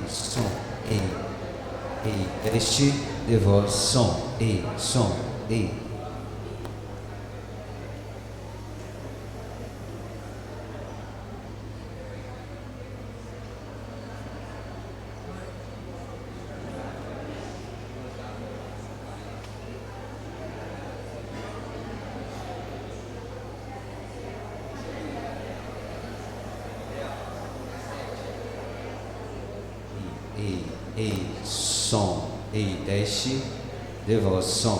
som, teste de voz, som, som, som, teste de voz, som,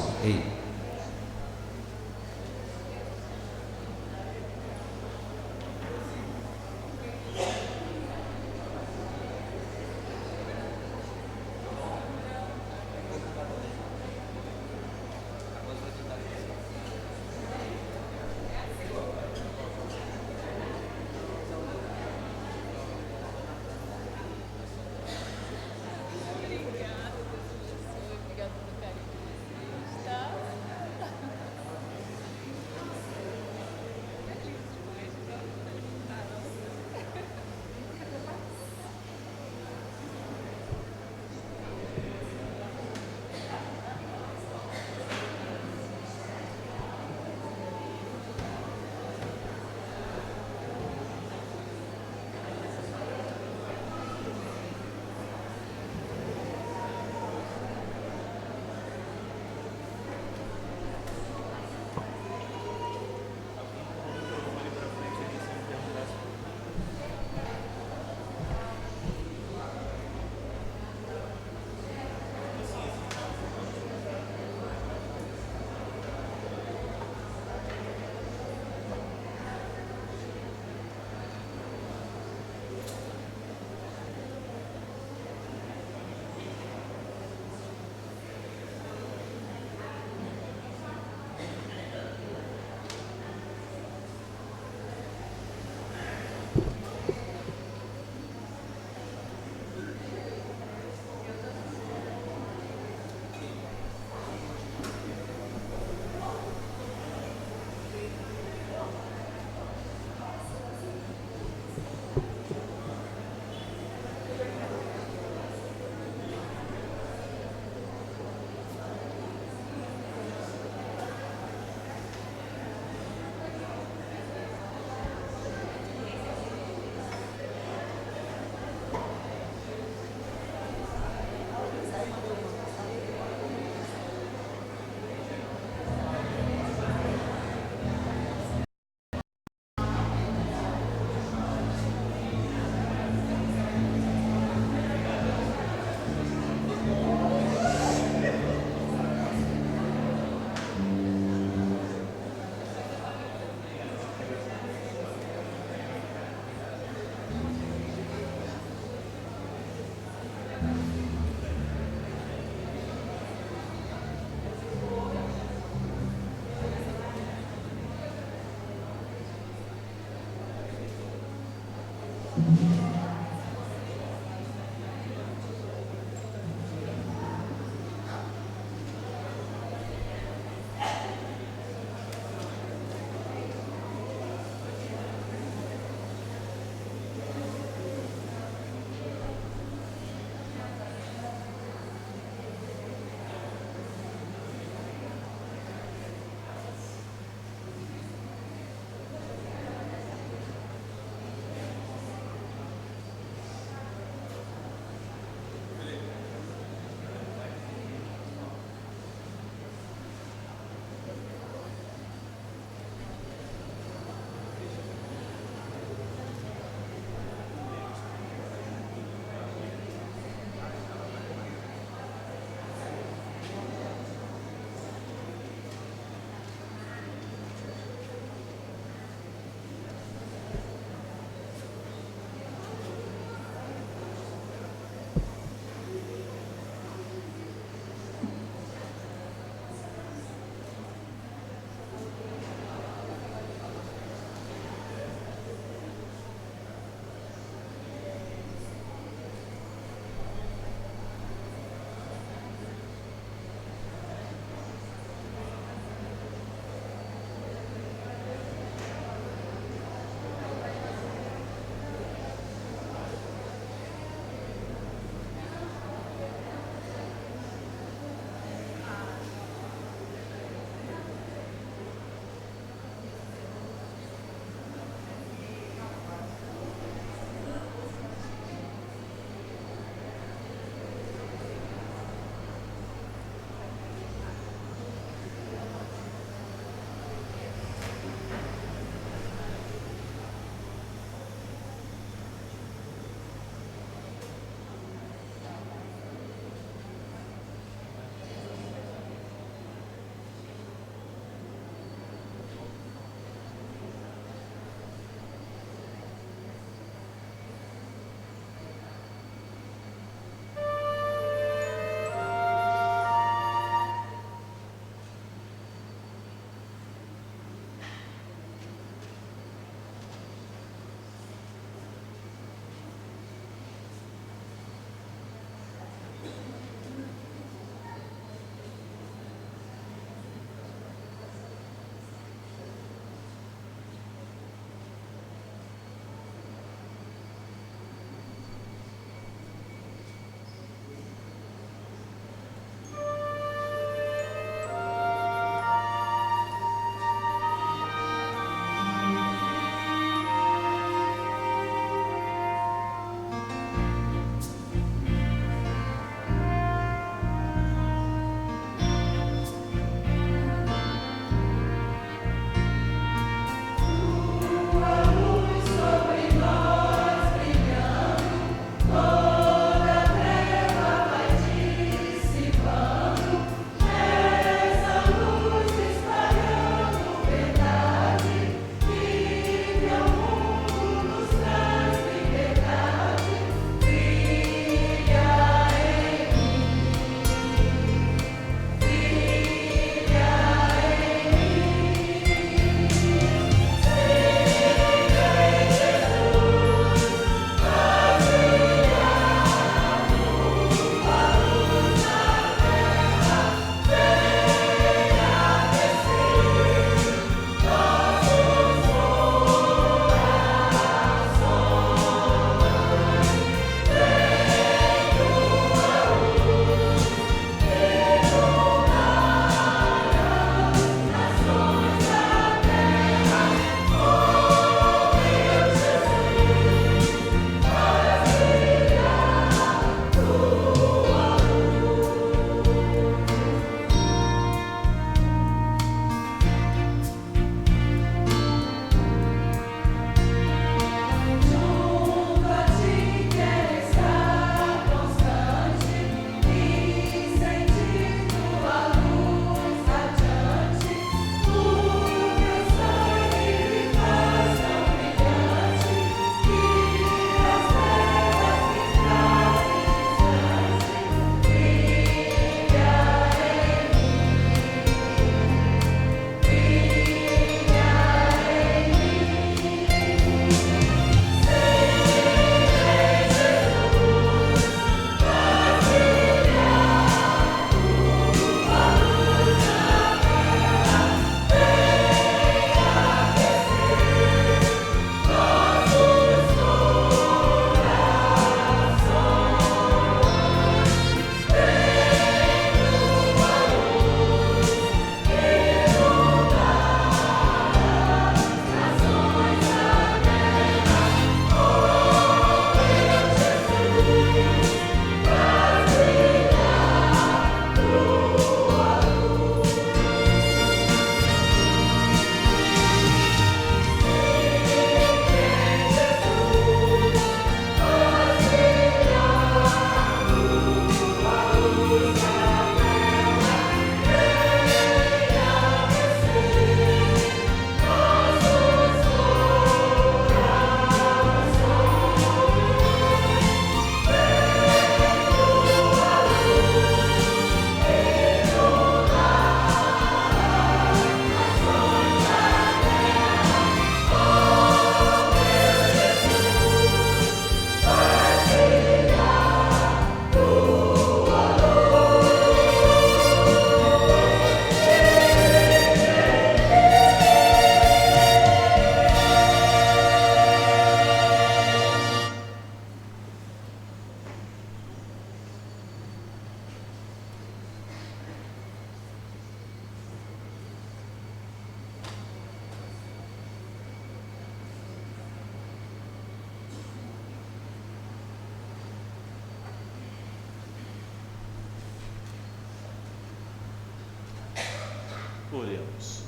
Oremos.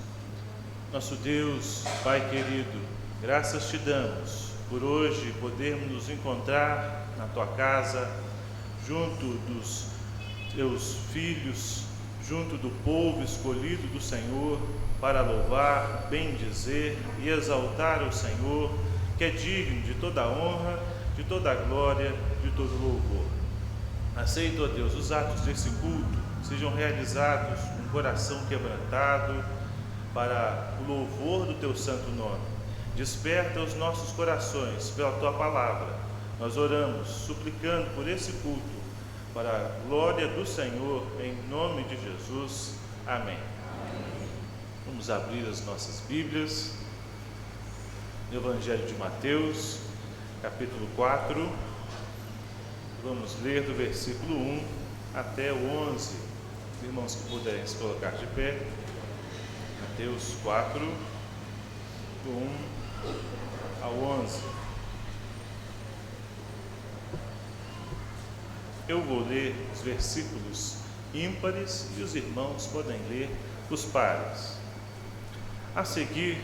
Nosso Deus, Pai querido, graças te damos por hoje podermos nos encontrar na tua casa, junto dos teus filhos, junto do povo escolhido do Senhor, para louvar, bendizer e exaltar o Senhor, que é digno de toda a honra, de toda a glória, de todo o louvor. Aceita, ó Deus, os atos desse culto sejam realizados com coração quebrantado para o louvor do teu santo nome. Desperta os nossos corações pela tua palavra. Nós oramos, suplicando por esse culto, para a glória do Senhor, em nome de Jesus. Amém. Vamos abrir as nossas Bíblias no Evangelho de Mateus, capítulo 4. Vamos ler do versículo 1 até o 11. Os irmãos que puderem se colocar de pé. Mateus 4, do 1 ao 11. Eu vou ler os versículos ímpares e os irmãos podem ler os pares. A seguir,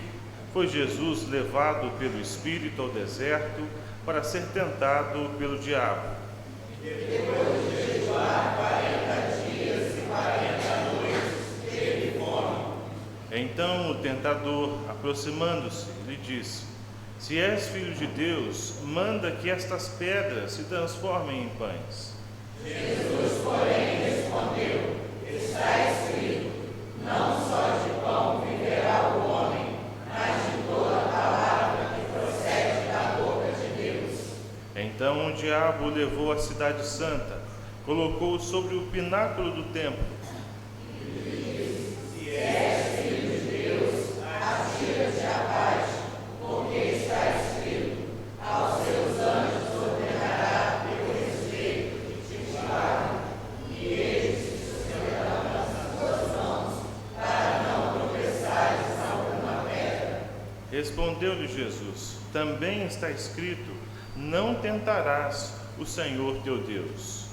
foi Jesus levado pelo Espírito ao deserto para ser tentado pelo diabo. Depois de jejuar 40 dias e 40 noites, teve fome. Então o tentador, aproximando-se, lhe disse: Se és filho de Deus, manda que estas pedras se transformem em pães. Jesus, porém, respondeu: Está escrito, não só de pão viverá o homem, mas de toda a palavra que procede da boca de Deus. Então o diabo o levou à cidade santa, colocou-o sobre o pináculo do templo. Se és filho de Deus, atira-te abaixo, porque está escrito, aos seus anjos ordenará teu respeito e te guardem, e eles te sustentarão nas tuas mãos, para não tropeçares em alguma pedra. Respondeu-lhe Jesus: Também está escrito: Não tentarás o Senhor teu Deus.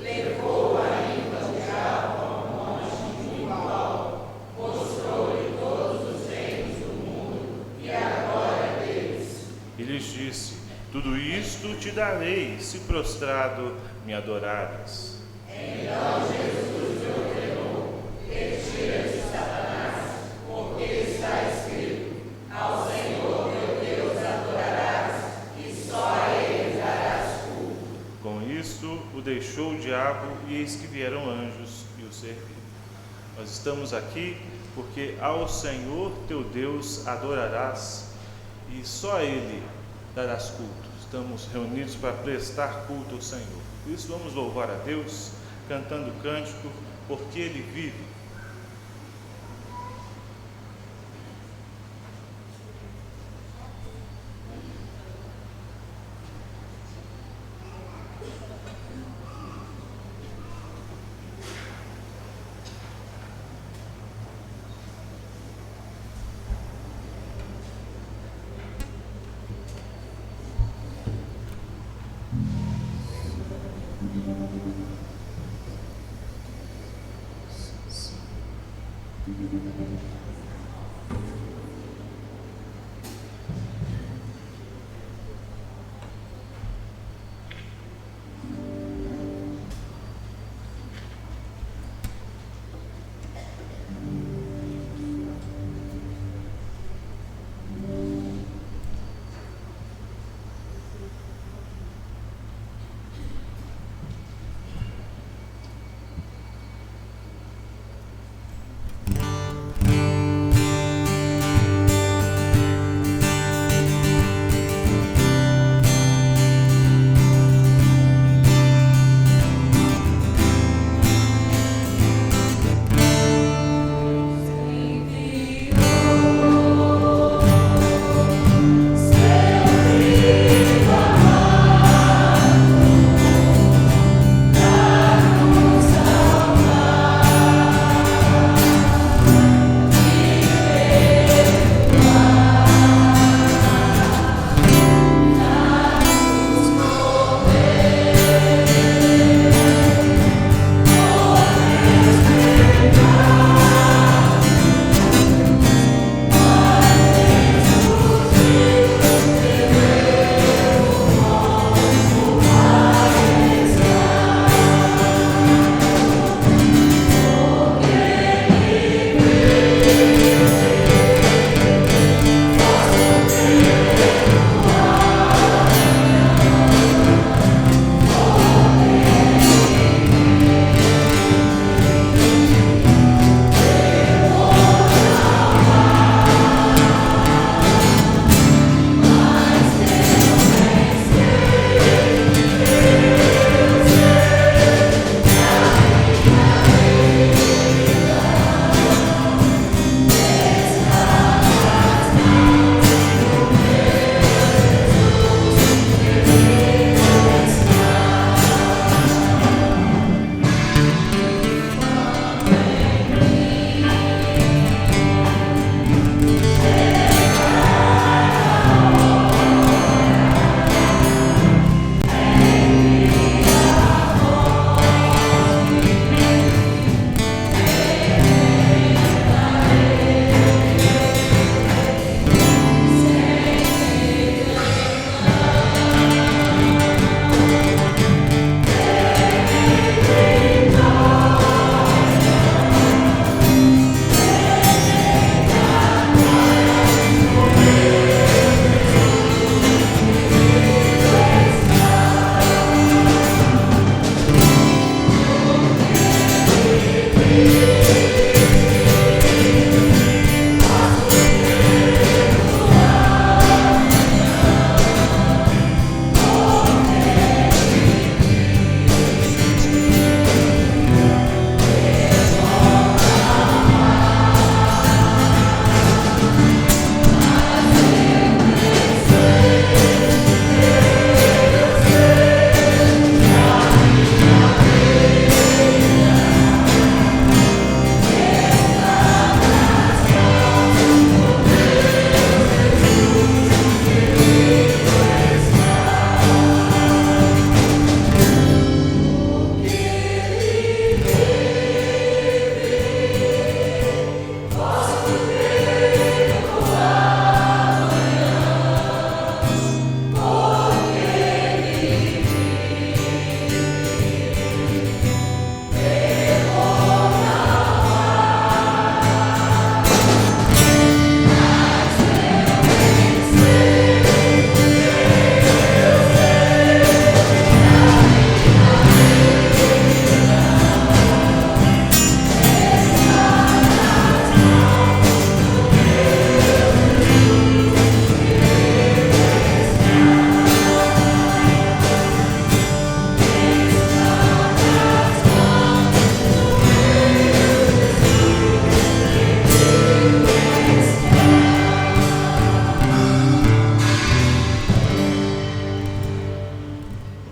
Levou ainda o diabo ao monte muito alto, mostrou-lhe todos os reinos do mundo e a glória deles. E lhes disse: Tudo isto te darei, se prostrado me adorares. Então Jesus lhe ordenou: Retira-te, Satanás, porque está escrito, ao Senhor teu Deus adorarás, e só a ele darás culto. Com isto o deixou o diabo, e eis que vieram anjos e o serviram. Nós estamos aqui porque ao Senhor teu Deus adorarás, e só a Ele darás culto. Estamos reunidos para prestar culto ao Senhor. Por isso vamos louvar a Deus, cantando o cântico, porque Ele vive.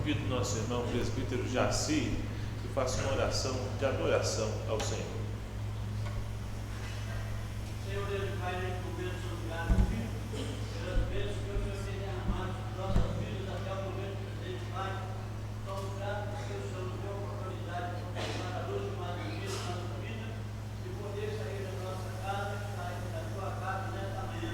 Convido nosso irmão presbítero Jaci que faça uma oração de adoração ao Senhor. Senhor Deus e Pai, nós convidamos o seu lugar, pelas bênçãos que o Senhor tem derramado sobre nossas vidas até o momento presente, Pai. Somos gratos porque o Senhor nos deu a oportunidade de contemplar a luz de mais um dia na nossa vida e poder sair da nossa casa e sair da tua casa nesta manhã.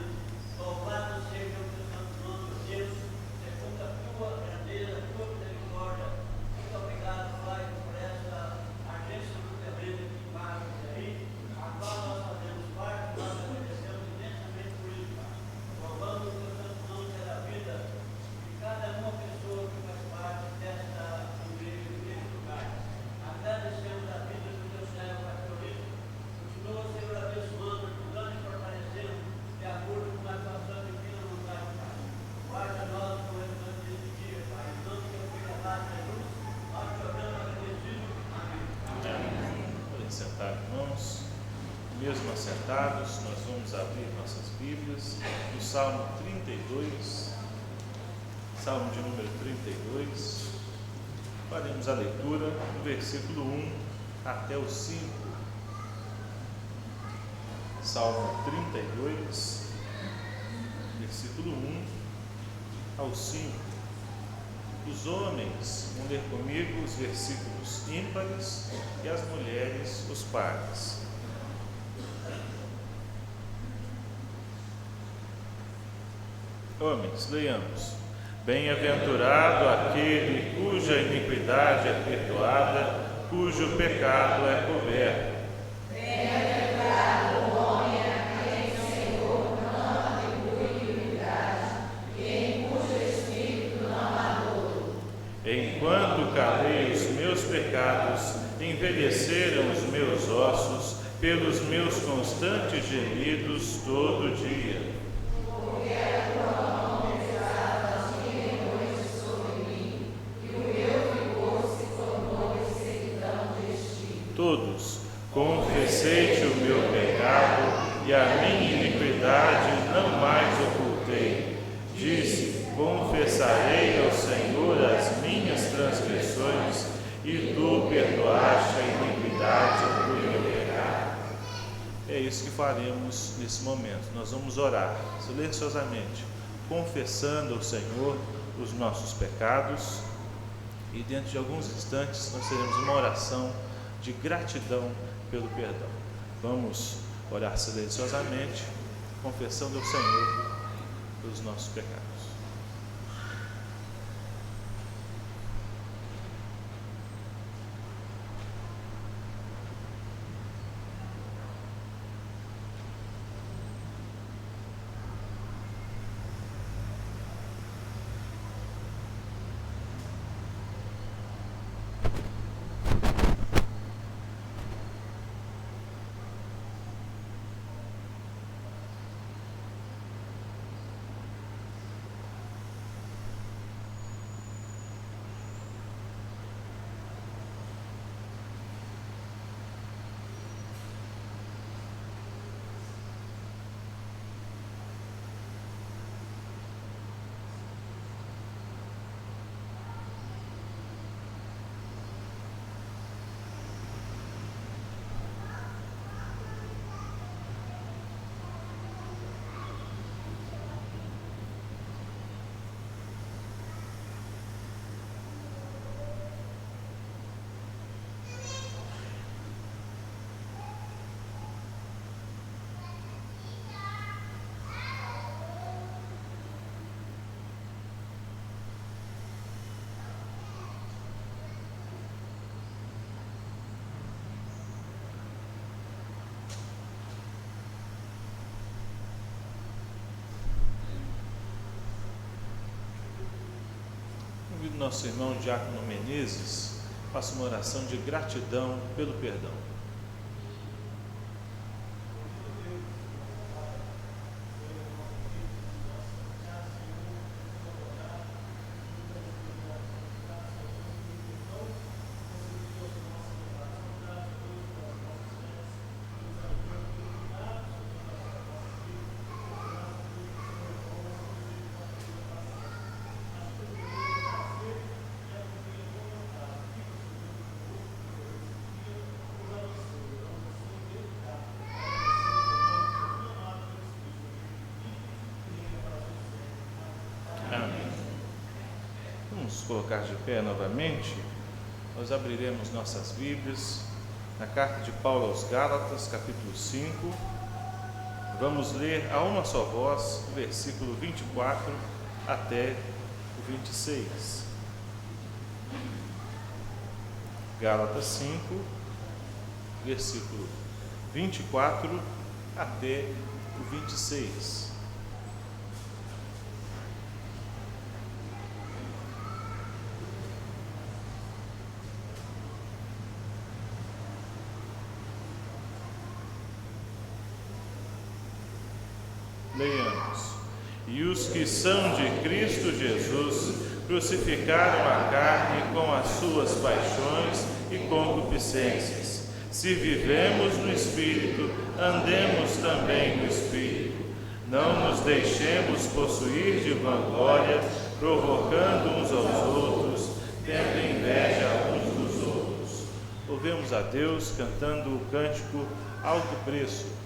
Louvado seja o teu santo nome, meu Deus, segundo a tua grandeza, a tua misericórdia. Muito obrigado, Pai, por essa agência do terreno que embaixo aí, a qual nós fazemos parte, nós agradecemos imensamente por isso, Pai. Louvando o teu santo nome pela vida de cada uma pessoa que faz parte desta igreja, deste lugar. Agradecemos a vida do teu servo, pastorista. Continua, Senhor, abençoando, ajudando e fortalecendo de acordo com a tua santa e divina vontade, Pai. Guarda nós com o restante deste dia, Pai. Em nome do teu filho amado Jesus, nós te oramos agradecidos. Amém. Podem sentar, irmãos. Mesmo assentados, nós vamos abrir nossas Bíblias no Salmo 32, Salmo de número 32. Faremos a leitura do versículo 1 até o 5. Salmo 32, versículo 1 ao 5. Os homens vão ler comigo os versículos ímpares e as mulheres os pares. Homens, leiamos. Bem-aventurado aquele cuja iniquidade é perdoada, cujo pecado é coberto. Bem-aventurado o homem a quem o Senhor não atribui iniquidade, e em cujo espírito não há dolo. Enquanto calei os meus pecados, envelheceram os meus ossos pelos meus constantes gemidos todo dia. Porque a tua mão pesada as remões sobre mim, e o meu vigor se tornou execução de ti. Todos, confessei-te o meu pecado e a minha iniquidade não mais ocultei. Disse, confessarei ao Senhor as minhas transgressões e tu perdoaste a iniquidade do meu pecado. É isso que faremos nesse momento. Nós vamos orar silenciosamente, confessando ao Senhor os nossos pecados, e dentro de alguns instantes nós teremos uma oração de gratidão pelo perdão. Vamos orar silenciosamente, confessando ao Senhor os nossos pecados. Convido nosso irmão Diácono Menezes, faça uma oração de gratidão pelo perdão. colocar de pé novamente, nós abriremos nossas Bíblias na carta de Paulo aos Gálatas, capítulo 5. Vamos ler a uma só voz, o versículo 24 até o 26. Gálatas 5, versículo 24 até o 26. Leiamos. E os que são de Cristo Jesus crucificaram a carne com as suas paixões e concupiscências. Se vivemos no Espírito, andemos também no Espírito. Não nos deixemos possuir de vanglória, provocando uns aos outros, tendo inveja uns dos outros. Louvemos a Deus cantando o cântico Alto Preço.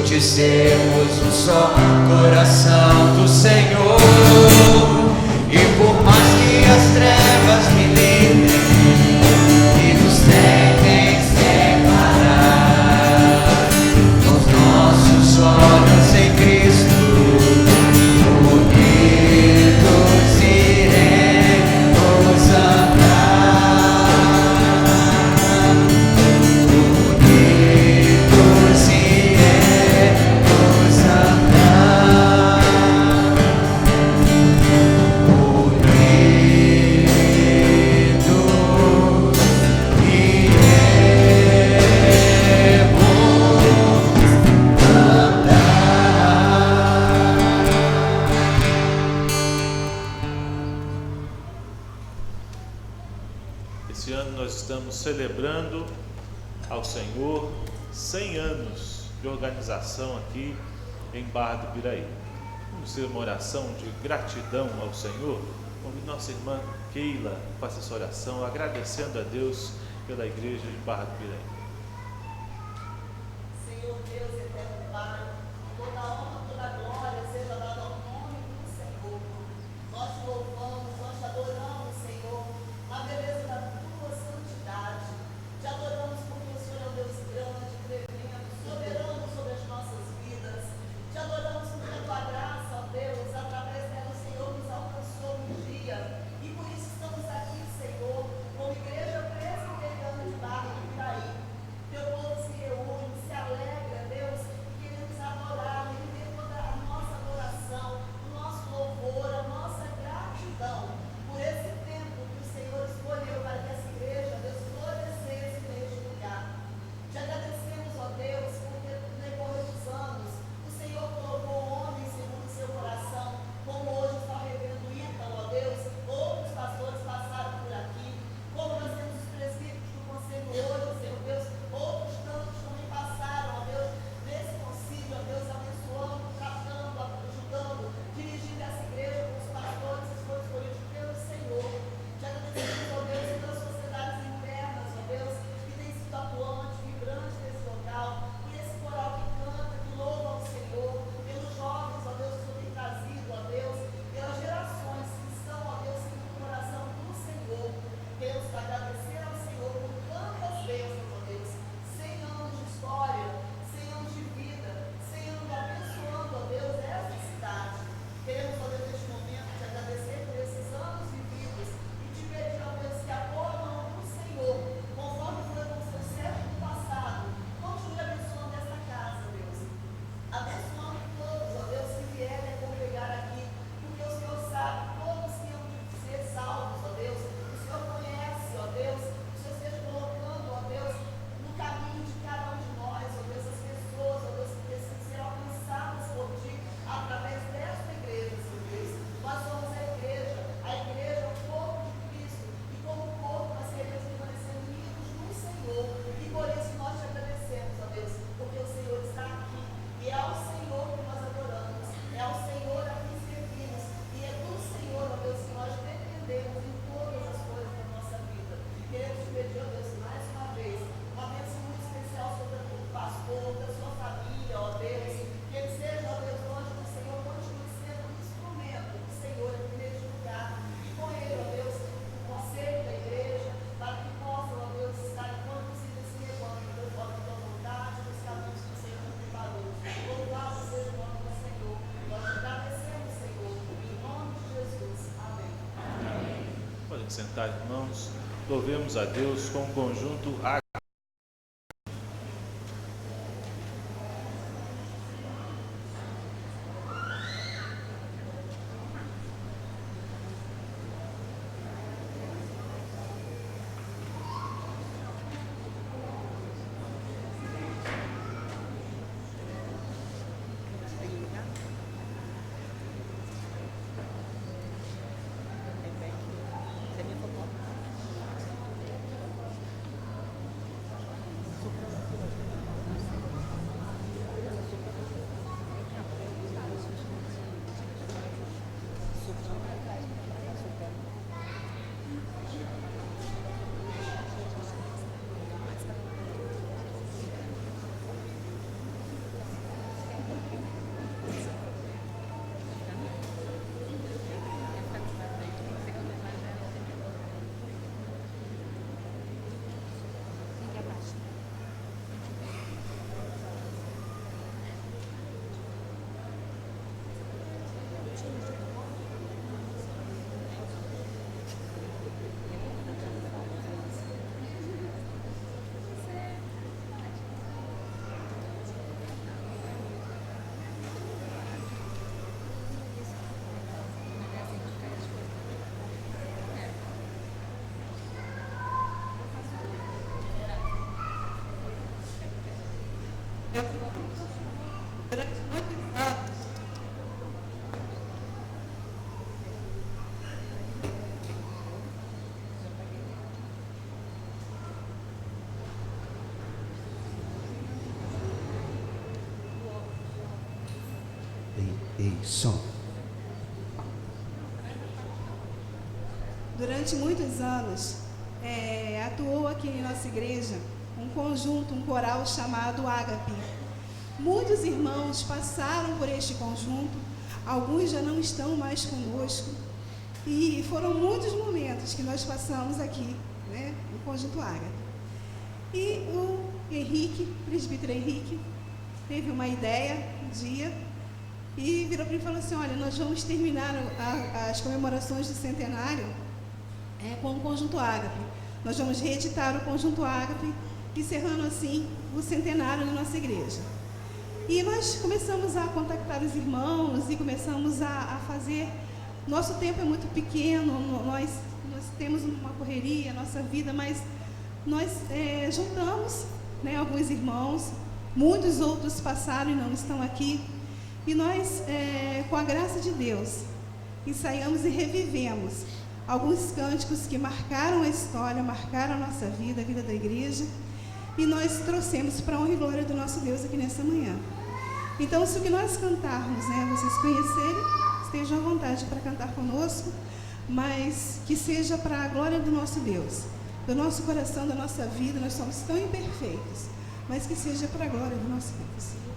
de sermos um só coração do Senhor. E por mais que as trevas me livrem e nos tentem separar. Os nossos olhos em Cristo, unidos iremos andar. Unidos iremos andar. Esse ano nós estamos celebrando ao Senhor 100 anos de organização aqui em Barra do Piraí. Vamos ter uma oração de gratidão ao Senhor. Convido nossa irmã Keila faça essa oração, agradecendo a Deus pela igreja de Barra do Piraí. Senhor Deus, eterno Pai, toda honra, toda glória seja dada ao nome do Senhor. Nós te louvamos, nós te adoramos, Senhor, na beleza da tua santidade. Te adoramos porque o Senhor é um Deus grande, tremendo, soberano sobre as nossas vidas. Te adoramos porque a tua graça, ó Deus, através dela o Senhor nos alcançou um dia. E por isso estamos aqui, Senhor, como igreja presbiteriana de Barra do Piraí. Teu povo se reúne, se alegra, Deus, e queremos adorar, render toda a nossa adoração, o nosso louvor, a nossa gratidão por esse tempo que o Senhor escolheu para que essa igreja, Deus, florescesse neste lugar. Te agradecemos, ó Deus, porque no decorrer dos anos o Senhor colocou homens segundo o seu coração, como hoje está o reverendo Ítalo, ó Deus, outros pastores passaram por aqui, como nós temos os presbíteros do conselho hoje, Senhor Deus, outros tantos também passaram, ó Deus, nesse concílio, ó Deus, abençoando, tratando, ajudando, dirigindo essa igreja com os pastores que foram escolhidos pelo Senhor. Te agradecemos, ó Deus, pelas sociedades internas, ó Deus, que tem sido atuante, vibrante nesse local, por esse coral que canta, que louva ao Senhor, pelos jovens, ó Deus, que o Senhor tem trazido, ó Deus, pelas gerações que estão, ó Deus, seguindo o coração do Senhor. Queremos te agradecer ao Senhor por tantas bênçãos, ó Deus, 100 anos de história, 100 anos de vida, 100 anos abençoando, ó Deus, essa cidade. Queremos, ó Deus, neste momento, te agradecer por esses anos vividos e te pedir, ó Deus, que a boa mão do Senhor, conforme foi com o seu servo do passado, continue abençoando esta casa, Deus. Abençoando todos, ó Deus, que vierem a congregar aqui, porque o Senhor sabe todos que hão de ser salvos, ó Deus. O Senhor conhece, ó Deus, o Senhor esteja colocando, ó Deus, no caminho de cada um de nós, ó Deus, as pessoas, ó Deus, que precisam ser alcançadas por Ti, através desta igreja, Senhor Deus. Nós somos a igreja é o corpo de Cristo, e como corpo nós queremos permanecer unidos no Senhor, e por isso nós te agradecemos, ó Deus, porque o Senhor está aqui, e é ao Senhor que nós adoramos, é ao Senhor a quem servimos, e é do Senhor, ó Deus, que nós dependemos em todas as coisas da nossa vida. Queremos te pedir, ó Deus, mais uma vez, uma bênção muito especial sobre o pastor, da sua família, ó Deus, que ele seja, ó Deus, longe do Senhor, continue sendo um instrumento do Senhor aqui neste lugar, e com ele, ó Deus, o conselho da igreja, para que possam, ó Deus, estar enquanto possível se levando, conforme a tua vontade, nos caminhos que o Senhor nos preparou. Louvado seja o nome do Senhor. Nós te agradecemos, Senhor, em nome de Jesus. Amém. Podem sentar, irmãos. Louvemos a Deus com o conjunto A. som. Durante muitos anos, atuou aqui em nossa igreja um conjunto, um coral chamado Ágape. Muitos irmãos passaram por este conjunto, alguns já não estão mais conosco, e foram muitos momentos que nós passamos aqui, né, no conjunto Ágape. E o Henrique, o presbítero Henrique, teve uma ideia um dia e virou para mim e falou assim: olha, nós vamos terminar as comemorações do centenário com o conjunto Ágape. Nós vamos reeditar o conjunto Ágape, encerrando assim o centenário da nossa igreja. E nós começamos a contactar os irmãos e começamos a fazer. Nosso tempo é muito pequeno, nós temos uma correria, nossa vida, mas nós juntamos, né, alguns irmãos, muitos outros passaram e não estão aqui, e nós, com a graça de Deus, ensaiamos e revivemos alguns cânticos que marcaram a história, marcaram a nossa vida, a vida da igreja, e nós trouxemos para a honra e glória do nosso Deus aqui nessa manhã. Então, se o que nós cantarmos, né, vocês conhecerem, estejam à vontade para cantar conosco, mas que seja para a glória do nosso Deus, do nosso coração, da nossa vida. Nós somos tão imperfeitos, mas que seja para a glória do nosso Deus. Assim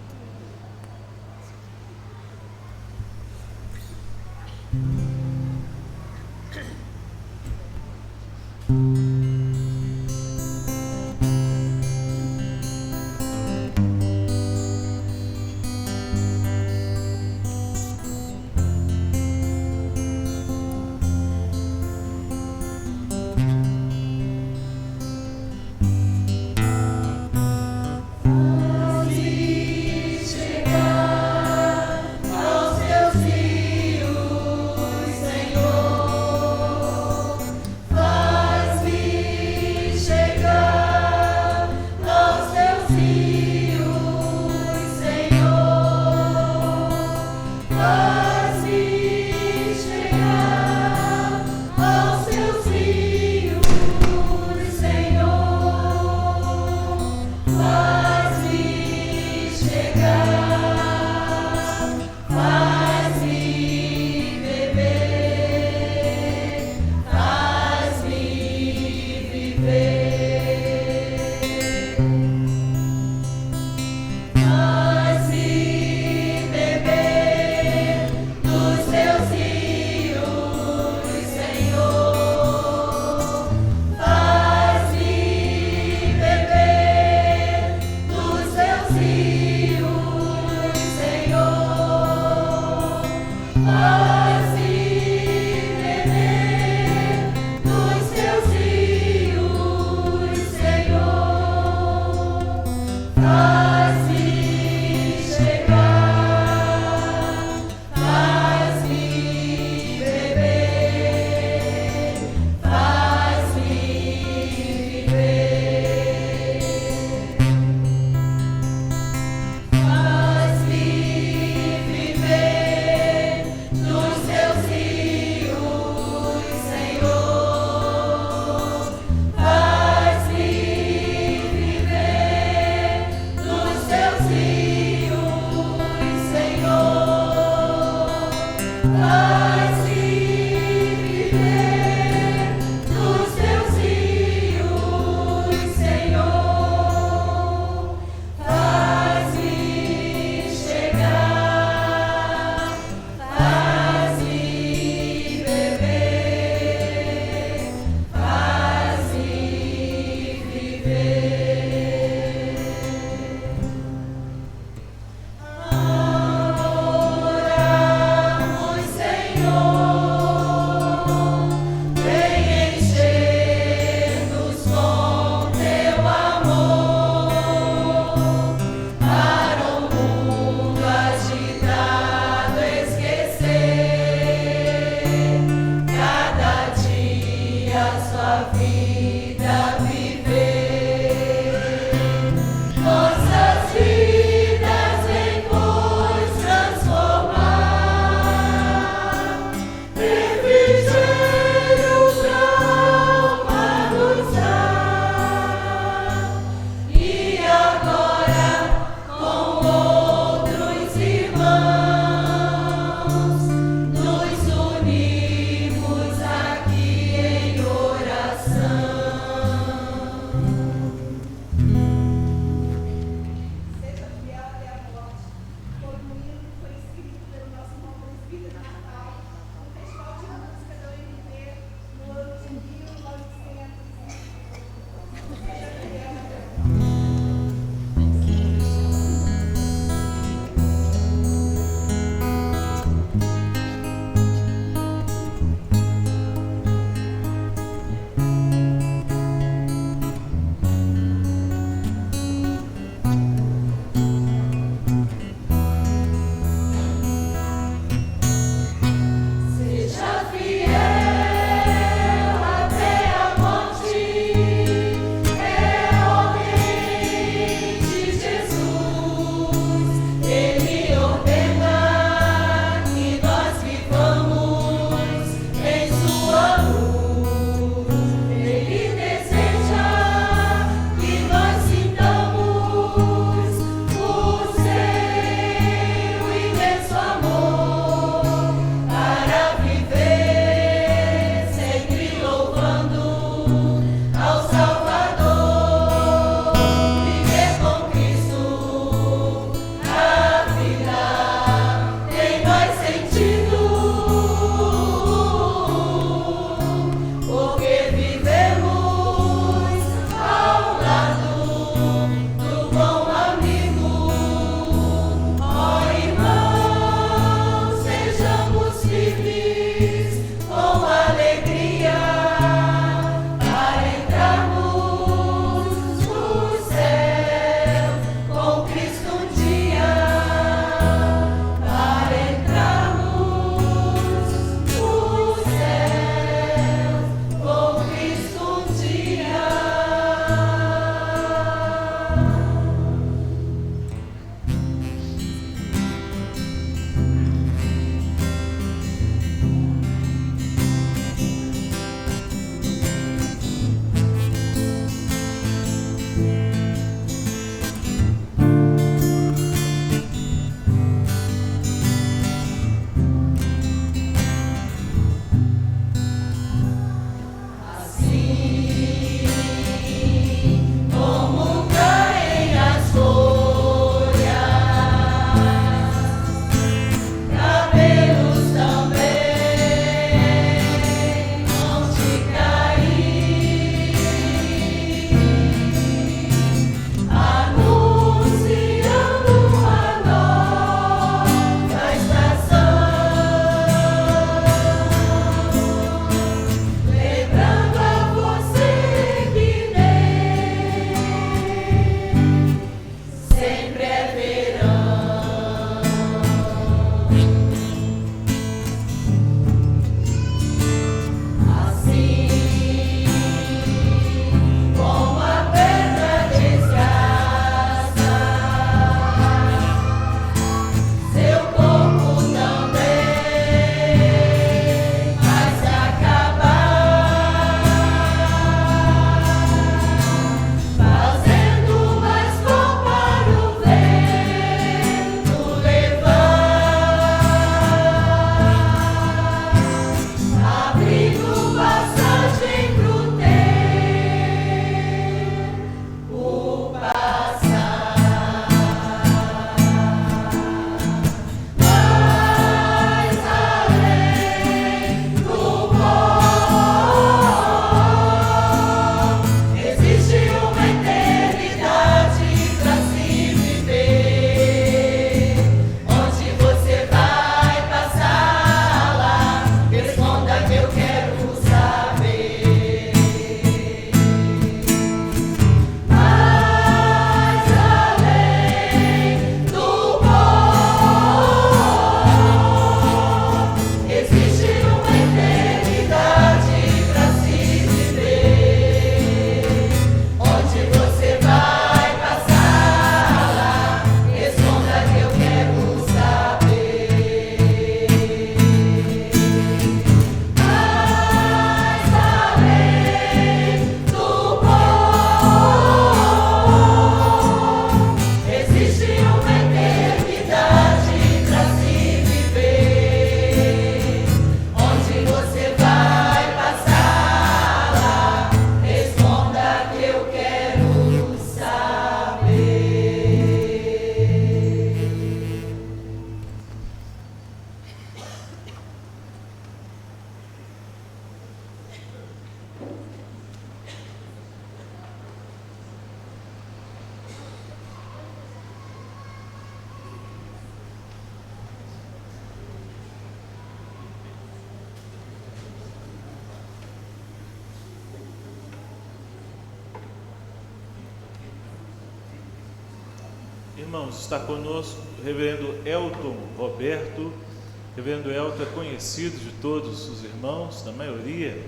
Irmãos, está conosco o reverendo Elton Roberto. O reverendo Elton é conhecido de todos os irmãos, da maioria,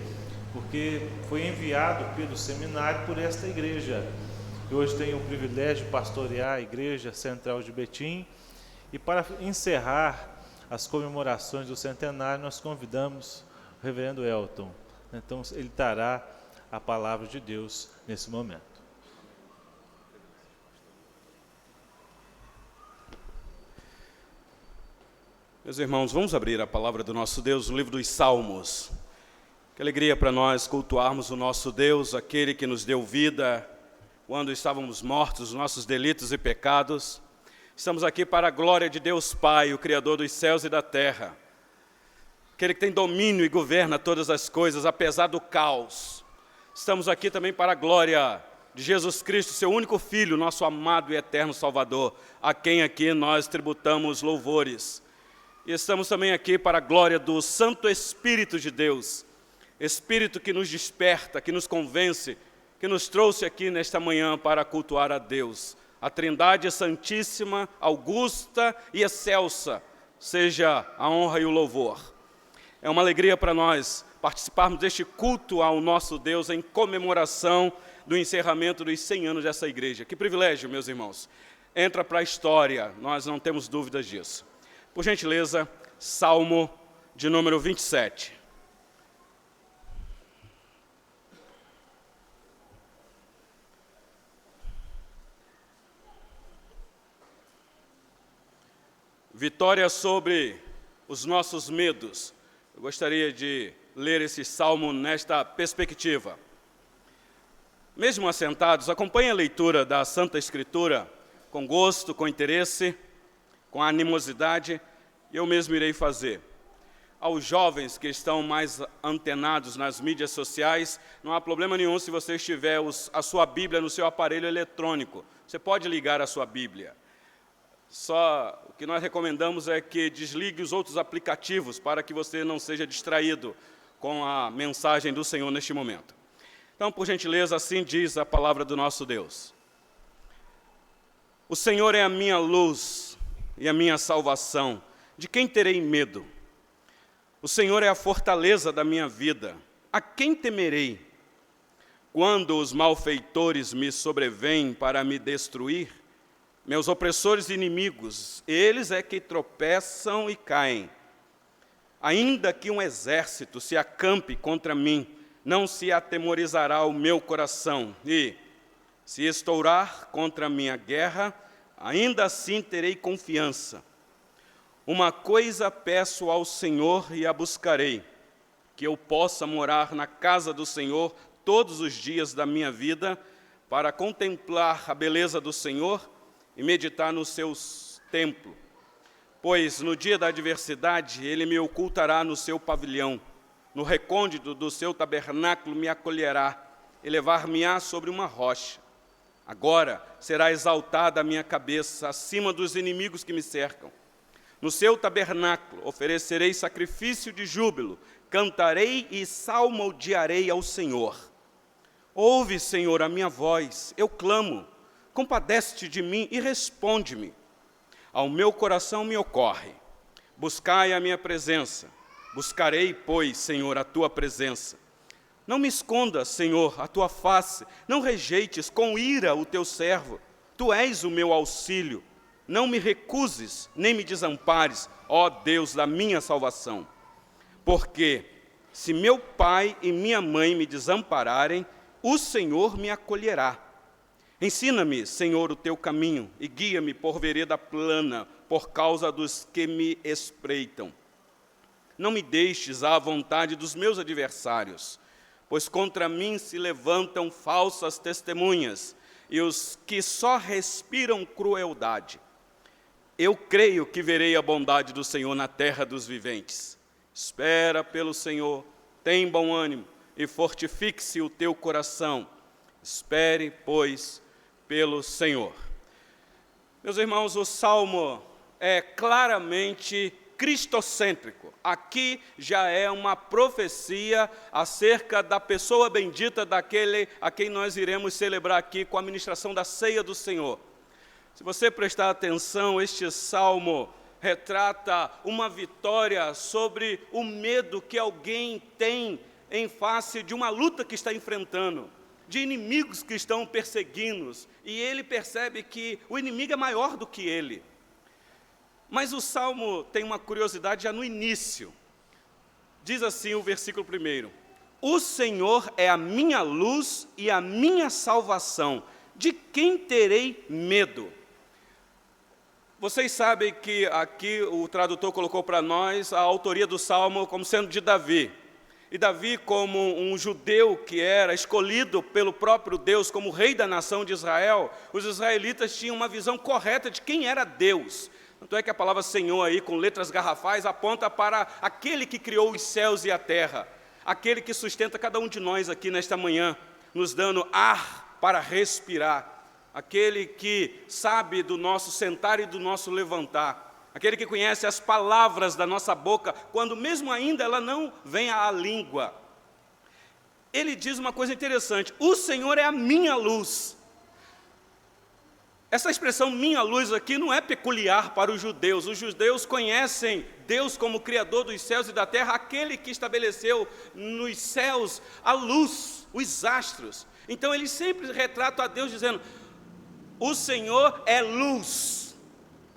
porque foi enviado pelo seminário por esta igreja. Eu hoje tenho o privilégio de pastorear a Igreja Central de Betim, e para encerrar as comemorações do centenário, nós convidamos o reverendo Elton. Então, ele dará a palavra de Deus nesse momento. Meus irmãos, vamos abrir a palavra do nosso Deus no livro dos Salmos. Que alegria para nós cultuarmos o nosso Deus, aquele que nos deu vida quando estávamos mortos, os nossos delitos e pecados. Estamos aqui para a glória de Deus Pai, o Criador dos céus e da terra. Aquele que tem domínio e governa todas as coisas, apesar do caos. Estamos aqui também para a glória de Jesus Cristo, seu único Filho, nosso amado e eterno Salvador, a quem aqui nós tributamos louvores. E estamos também aqui para a glória do Santo Espírito de Deus, Espírito que nos desperta, que nos convence, que nos trouxe aqui nesta manhã para cultuar a Deus. A Trindade Santíssima, Augusta e Excelsa, seja a honra e o louvor. É uma alegria para nós participarmos deste culto ao nosso Deus em comemoração do encerramento dos 100 anos dessa igreja. Que privilégio, meus irmãos. Entra para a história, nós não temos dúvidas disso. Por gentileza, Salmo de número 27. Vitória sobre os nossos medos. Eu gostaria de ler esse salmo nesta perspectiva. Mesmo assentados, acompanhe a leitura da Santa Escritura com gosto, com interesse, com animosidade, e eu mesmo irei fazer. Aos jovens que estão mais antenados nas mídias sociais, não há problema nenhum se você tiver a sua Bíblia no seu aparelho eletrônico. Você pode ligar a sua Bíblia. Só o que nós recomendamos é que desligue os outros aplicativos para que você não seja distraído com a mensagem do Senhor neste momento. Então, por gentileza, assim diz a palavra do nosso Deus. O Senhor é a minha luz e a minha salvação. De quem terei medo? O Senhor é a fortaleza da minha vida. A quem temerei? Quando os malfeitores me sobrevêm para me destruir, meus opressores e inimigos, eles é que tropeçam e caem. Ainda que um exército se acampe contra mim, não se atemorizará o meu coração. E, se estourar contra a minha guerra, ainda assim terei confiança. Uma coisa peço ao Senhor e a buscarei, que eu possa morar na casa do Senhor todos os dias da minha vida, para contemplar a beleza do Senhor e meditar no seu templo. Pois no dia da adversidade ele me ocultará no seu pavilhão, no recôndito do seu tabernáculo me acolherá, e levar-me-á sobre uma rocha. Agora será exaltada a minha cabeça acima dos inimigos que me cercam. No seu tabernáculo oferecerei sacrifício de júbilo, cantarei e salmodiarei ao Senhor. Ouve, Senhor, a minha voz, eu clamo. Compadece-te de mim e responde-me. Ao meu coração me ocorre. Buscai a minha presença. Buscarei, pois, Senhor, a tua presença. Não me escondas, Senhor, a tua face. Não rejeites com ira o teu servo. Tu és o meu auxílio. Não me recuses, nem me desampares, ó Deus da minha salvação. Porque, se meu pai e minha mãe me desampararem, o Senhor me acolherá. Ensina-me, Senhor, o teu caminho e guia-me por vereda plana, por causa dos que me espreitam. Não me deixes à vontade dos meus adversários, pois contra mim se levantam falsas testemunhas e os que só respiram crueldade. Eu creio que verei a bondade do Senhor na terra dos viventes. Espera pelo Senhor, tem bom ânimo e fortifique-se o teu coração. Espere, pois, pelo Senhor. Meus irmãos, o Salmo é claramente cristocêntrico. Aqui já é uma profecia acerca da pessoa bendita daquele a quem nós iremos celebrar aqui com a ministração da ceia do Senhor. Se você prestar atenção, este salmo retrata uma vitória sobre o medo que alguém tem em face de uma luta que está enfrentando, de inimigos que estão perseguindo, e ele percebe que o inimigo é maior do que ele. Mas o salmo tem uma curiosidade já no início. Diz assim o versículo 1: o Senhor é a minha luz e a minha salvação, de quem terei medo? Vocês sabem que aqui o tradutor colocou para nós a autoria do salmo como sendo de Davi. E Davi, como um judeu que era escolhido pelo próprio Deus como rei da nação de Israel, os israelitas tinham uma visão correta de quem era Deus. Tanto é que a palavra Senhor aí, com letras garrafais, aponta para aquele que criou os céus e a terra, aquele que sustenta cada um de nós aqui nesta manhã, nos dando ar para respirar, aquele que sabe do nosso sentar e do nosso levantar, aquele que conhece as palavras da nossa boca, quando mesmo ainda ela não vem à língua. Ele diz uma coisa interessante: o Senhor é a minha luz. Essa expressão minha luz aqui não é peculiar para os judeus conhecem Deus como Criador dos céus e da terra, aquele que estabeleceu nos céus a luz, os astros. Então eles sempre retratam a Deus dizendo: o Senhor é luz,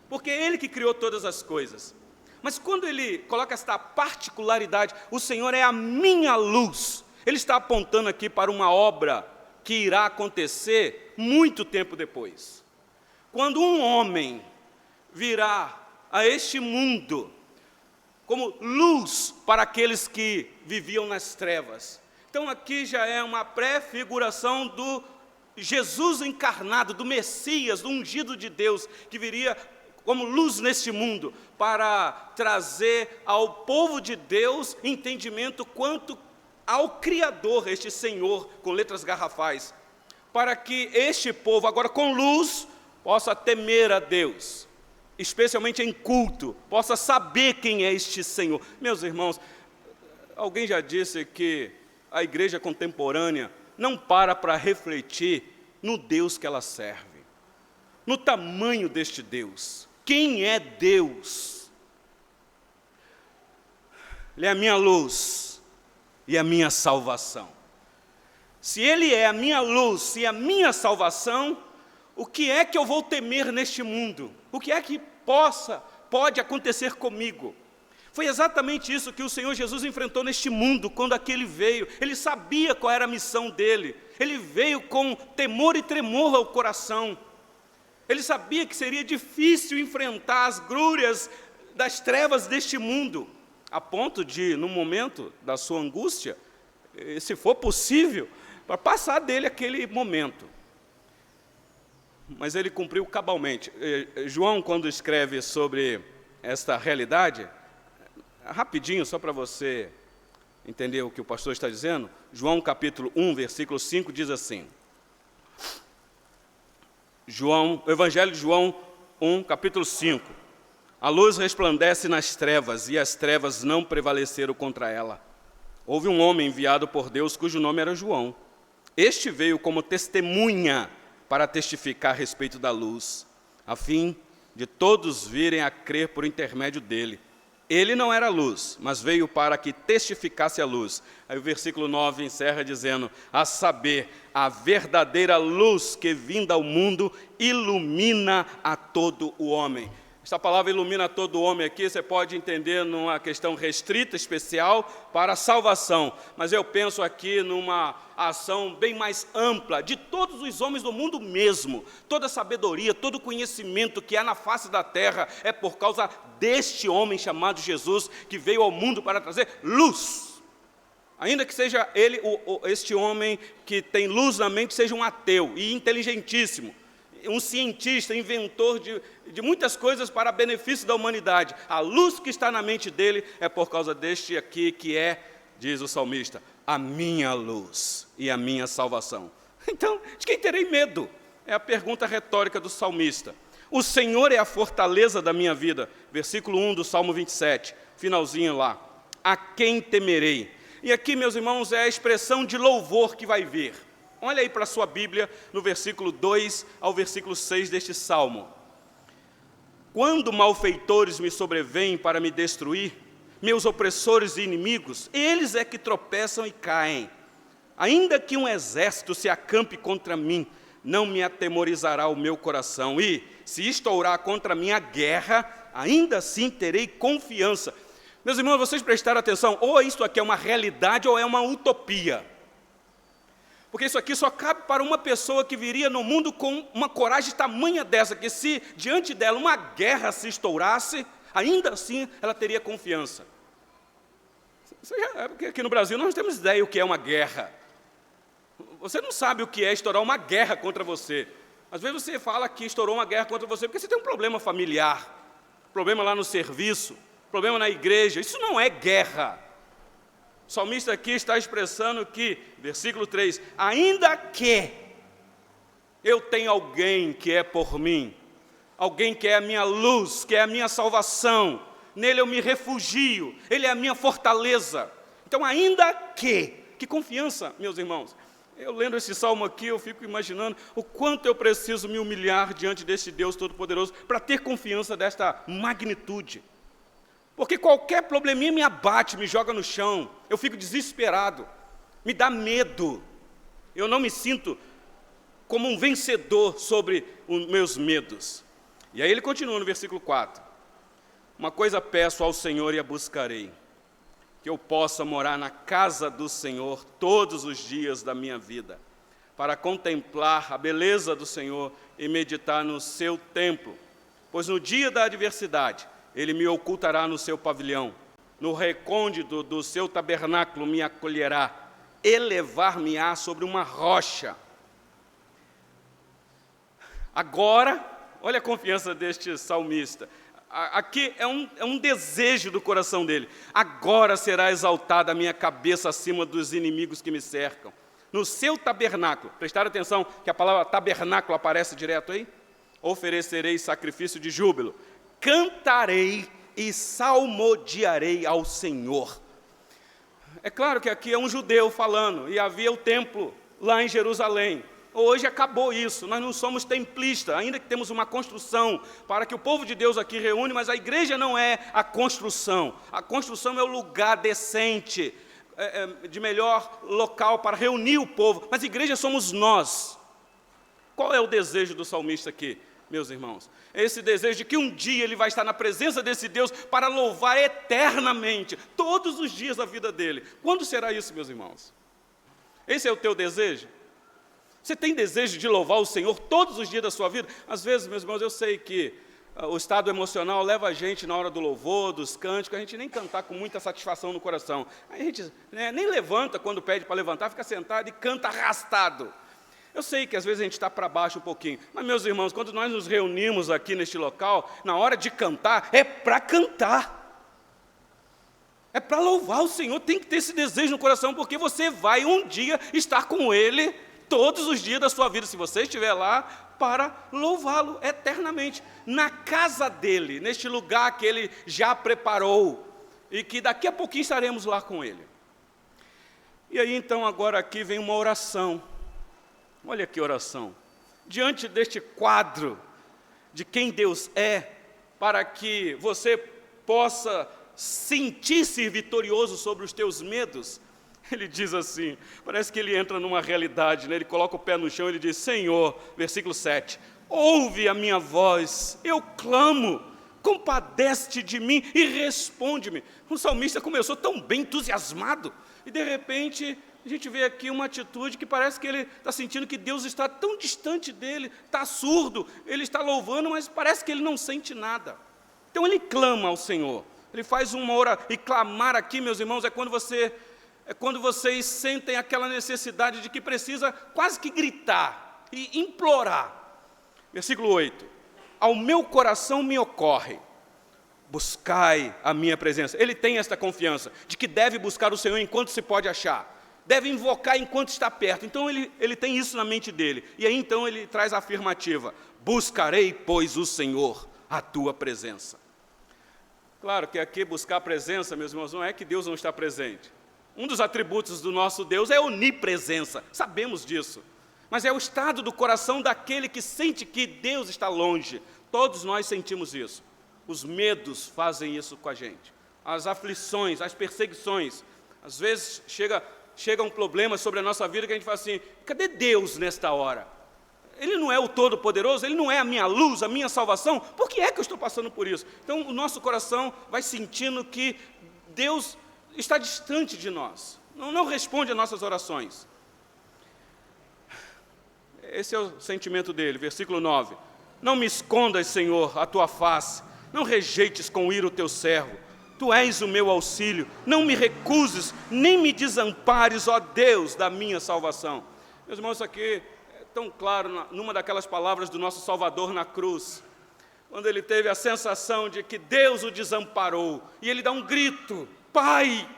porque é Ele que criou todas as coisas. Mas quando ele coloca esta particularidade, o Senhor é a minha luz, ele está apontando aqui para uma obra que irá acontecer muito tempo depois. Quando um homem virá a este mundo como luz para aqueles que viviam nas trevas. Então aqui já é uma prefiguração do Jesus encarnado, do Messias, do ungido de Deus, que viria como luz neste mundo, para trazer ao povo de Deus entendimento quanto ao Criador, este Senhor, com letras garrafais, para que este povo, agora com luz, possa temer a Deus, especialmente em culto, possa saber quem é este Senhor. Meus irmãos, alguém já disse que a igreja contemporânea não para refletir no Deus que ela serve, no tamanho deste Deus. Quem é Deus? Ele é a minha luz e a minha salvação. Se Ele é a minha luz e a minha salvação, o que é que eu vou temer neste mundo? O que é que pode acontecer comigo? Foi exatamente isso que o Senhor Jesus enfrentou neste mundo, quando aqui Ele veio. Ele sabia qual era a missão dEle. Ele veio com temor e tremor ao coração. Ele sabia que seria difícil enfrentar as grúrias das trevas deste mundo, a ponto de, no momento da sua angústia, se for possível, para passar dele aquele momento. Mas ele cumpriu cabalmente. João, quando escreve sobre esta realidade, rapidinho, só para você entender o que o pastor está dizendo, João capítulo 1, versículo 5, diz assim, o Evangelho de João 1, capítulo 5, a luz resplandece nas trevas, e as trevas não prevaleceram contra ela. Houve um homem enviado por Deus, cujo nome era João. Este veio como testemunha para testificar a respeito da luz, a fim de todos virem a crer por intermédio dele. Ele não era luz, mas veio para que testificasse a luz. Aí o versículo 9 encerra dizendo, a saber, a verdadeira luz que vinda ao mundo ilumina a todo o homem. Essa palavra ilumina todo o homem aqui, você pode entender numa questão restrita, especial, para a salvação. Mas eu penso aqui numa ação bem mais ampla, de todos os homens do mundo mesmo. Toda a sabedoria, todo o conhecimento que há na face da terra é por causa deste homem chamado Jesus, que veio ao mundo para trazer luz. Ainda que seja ele, este homem que tem luz na mente, seja um ateu e inteligentíssimo, um cientista, inventor de muitas coisas para benefício da humanidade. A luz que está na mente dele é por causa deste aqui que é, diz o salmista, a minha luz e a minha salvação. Então, de quem terei medo? É a pergunta retórica do salmista. O Senhor é a fortaleza da minha vida. Versículo 1 do Salmo 27, finalzinho lá. A quem temerei? E aqui, meus irmãos, é a expressão de louvor que vai vir. Olha aí para a sua Bíblia, no versículo 2 ao versículo 6 deste Salmo. Quando malfeitores me sobrevêm para me destruir, meus opressores e inimigos, eles é que tropeçam e caem. Ainda que um exército se acampe contra mim, não me atemorizará o meu coração. E, se estourar contra mim a guerra, ainda assim terei confiança. Meus irmãos, vocês prestaram atenção, ou isto aqui é uma realidade ou é uma utopia. Porque isso aqui só cabe para uma pessoa que viria no mundo com uma coragem tamanha dessa, que se diante dela uma guerra se estourasse, ainda assim ela teria confiança. Porque aqui no Brasil nós não temos ideia o que é uma guerra. Você não sabe o que é estourar uma guerra contra você. Às vezes você fala que estourou uma guerra contra você porque você tem um problema familiar, problema lá no serviço, problema na igreja. Isso não é guerra. O salmista aqui está expressando que, versículo 3, ainda que eu tenha alguém que é por mim, alguém que é a minha luz, que é a minha salvação, nele eu me refugio, ele é a minha fortaleza. Então, ainda que confiança, meus irmãos. Eu lendo esse salmo aqui, eu fico imaginando o quanto eu preciso me humilhar diante desse Deus Todo-Poderoso para ter confiança desta magnitude. Porque qualquer probleminha me abate, me joga no chão, eu fico desesperado, me dá medo. Eu não me sinto como um vencedor sobre os meus medos. E aí ele continua no versículo 4. Uma coisa peço ao Senhor e a buscarei, que eu possa morar na casa do Senhor todos os dias da minha vida, para contemplar a beleza do Senhor e meditar no seu templo. Pois no dia da adversidade, Ele me ocultará no seu pavilhão, no recôndito do seu tabernáculo me acolherá, elevar-me-á sobre uma rocha. Agora, olha a confiança deste salmista. Aqui é um desejo do coração dele. Agora será exaltada a minha cabeça acima dos inimigos que me cercam. No seu tabernáculo, prestaram atenção que a palavra tabernáculo aparece direto aí? Oferecerei sacrifício de júbilo. Cantarei e salmodiarei ao Senhor. É claro que aqui é um judeu falando, e havia o templo lá em Jerusalém. Hoje acabou isso, nós não somos templistas, ainda que temos uma construção para que o povo de Deus aqui reúne, mas a igreja não é a construção é o lugar decente, de melhor local para reunir o povo, mas a igreja somos nós. Qual é o desejo do salmista aqui, meus irmãos? É esse desejo de que um dia ele vai estar na presença desse Deus para louvar eternamente, todos os dias da vida dele. Quando será isso, meus irmãos? Esse é o teu desejo? Você tem desejo de louvar o Senhor todos os dias da sua vida? Às vezes, meus irmãos, eu sei que o estado emocional leva a gente na hora do louvor, dos cânticos, a gente nem cantar com muita satisfação no coração. A gente nem levanta quando pede para levantar, fica sentado e canta arrastado. Eu sei que às vezes a gente está para baixo um pouquinho, mas, meus irmãos, quando nós nos reunimos aqui neste local, na hora de cantar, é para cantar. É para louvar o Senhor, tem que ter esse desejo no coração, porque você vai um dia estar com Ele todos os dias da sua vida, se você estiver lá, para louvá-lo eternamente, na casa dEle, neste lugar que Ele já preparou, e que daqui a pouquinho estaremos lá com Ele. E aí, então, agora aqui vem uma oração. Olha que oração. Diante deste quadro de quem Deus é, para que você possa sentir-se vitorioso sobre os teus medos, ele diz assim, parece que ele entra numa realidade, né? Ele coloca o pé no chão e ele diz, Senhor, versículo 7, ouve a minha voz, eu clamo, compadece-te de mim e responde-me. O salmista começou tão bem entusiasmado, e de repente a gente vê aqui uma atitude que parece que ele está sentindo que Deus está tão distante dele, está surdo, ele está louvando, mas parece que ele não sente nada. Então ele clama ao Senhor, ele faz uma oração, e clamar aqui, meus irmãos, é quando vocês sentem aquela necessidade de que precisa quase que gritar e implorar. Versículo 8. Ao meu coração me ocorre, buscai a minha presença. Ele tem esta confiança de que deve buscar o Senhor enquanto se pode achar. Deve invocar enquanto está perto. Então ele tem isso na mente dele. E aí então ele traz a afirmativa. Buscarei, pois, o Senhor, a tua presença. Claro que aqui buscar a presença, meus irmãos, não é que Deus não está presente. Um dos atributos do nosso Deus é a onipresença, sabemos disso. Mas é o estado do coração daquele que sente que Deus está longe. Todos nós sentimos isso. Os medos fazem isso com a gente. As aflições, as perseguições. Às vezes chega um problema sobre a nossa vida que a gente fala assim, cadê Deus nesta hora? Ele não é o Todo-Poderoso, Ele não é a minha luz, a minha salvação, por que é que eu estou passando por isso? Então o nosso coração vai sentindo que Deus está distante de nós, não responde às nossas orações. Esse é o sentimento dele, versículo 9. Não me escondas, Senhor, a tua face, não rejeites com ira o teu servo. Tu és o meu auxílio, não me recuses, nem me desampares, ó Deus, da minha salvação. Meus irmãos, isso aqui é tão claro numa daquelas palavras do nosso Salvador na cruz, quando ele teve a sensação de que Deus o desamparou, e ele dá um grito, Pai,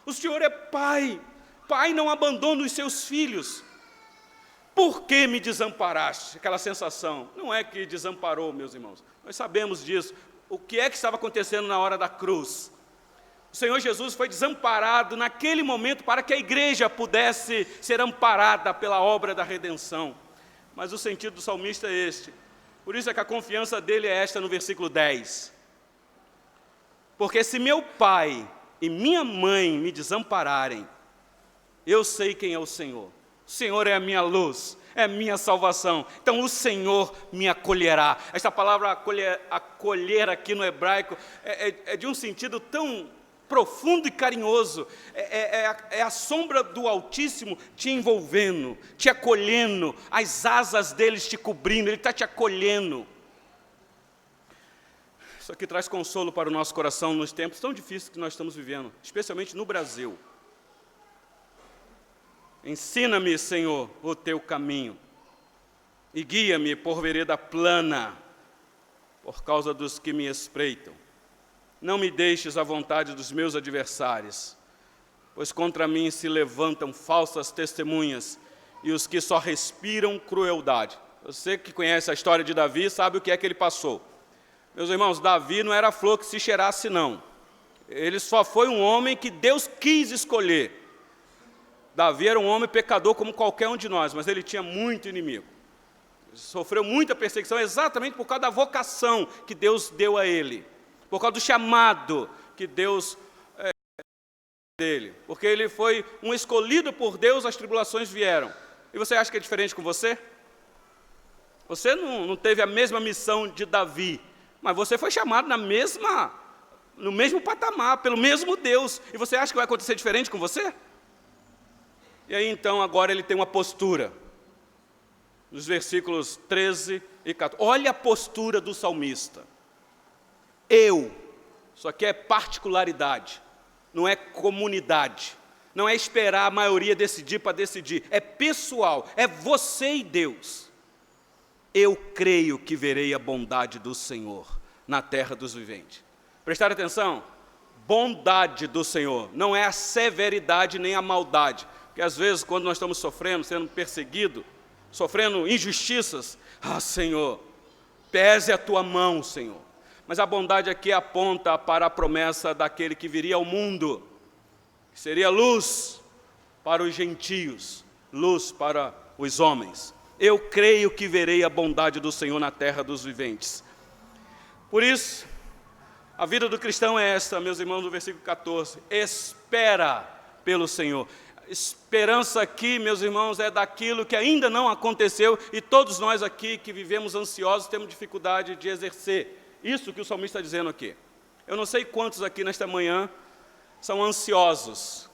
o Senhor é Pai, Pai não abandona os seus filhos. Por que me desamparaste? Aquela sensação, não é que desamparou, meus irmãos, nós sabemos disso. O que é que estava acontecendo na hora da cruz? O Senhor Jesus foi desamparado naquele momento para que a igreja pudesse ser amparada pela obra da redenção. Mas o sentido do salmista é este. Por isso é que a confiança dele é esta no versículo 10. Porque se meu pai e minha mãe me desampararem, eu sei quem é o Senhor. O Senhor é a minha luz, é a minha salvação. Então o Senhor me acolherá. Esta palavra acolher aqui no hebraico é de um sentido tão profundo e carinhoso. É a sombra do Altíssimo te envolvendo, te acolhendo, as asas deles te cobrindo, Ele está te acolhendo. Isso aqui traz consolo para o nosso coração nos tempos tão difíceis que nós estamos vivendo, especialmente no Brasil. Ensina-me, Senhor, o teu caminho, e guia-me por vereda plana, por causa dos que me espreitam. Não me deixes à vontade dos meus adversários, pois contra mim se levantam falsas testemunhas, e os que só respiram crueldade. Você que conhece a história de Davi sabe o que é que ele passou. Meus irmãos, Davi não era flor que se cheirasse, não. Ele só foi um homem que Deus quis escolher. Davi era um homem pecador como qualquer um de nós, mas ele tinha muito inimigo. Ele sofreu muita perseguição exatamente por causa da vocação que Deus deu a ele, por causa do chamado que Deus dele, porque ele foi um escolhido por Deus, as tribulações vieram. E você acha que é diferente com você? Você não teve a mesma missão de Davi, mas você foi chamado no mesmo patamar, pelo mesmo Deus. E você acha que vai acontecer diferente com você? E aí então agora ele tem uma postura, nos versículos 13 e 14, olha a postura do salmista, isso aqui é particularidade, não é comunidade, não é esperar a maioria decidir para decidir, é pessoal, é você e Deus. Eu creio que verei a bondade do Senhor na terra dos viventes. Prestaram atenção? Bondade do Senhor, não é a severidade nem a maldade. Porque às vezes, quando nós estamos sofrendo, sendo perseguidos, sofrendo injustiças, Senhor, pese a tua mão, Senhor. Mas a bondade aqui aponta para a promessa daquele que viria ao mundo, que seria luz para os gentios, luz para os homens. Eu creio que verei a bondade do Senhor na terra dos viventes. Por isso, a vida do cristão é esta, meus irmãos, no versículo 14, espera pelo Senhor. Esperança aqui, meus irmãos, é daquilo que ainda não aconteceu, e todos nós aqui que vivemos ansiosos temos dificuldade de exercer isso que o salmista está dizendo aqui. Eu não sei quantos aqui nesta manhã são ansiosos.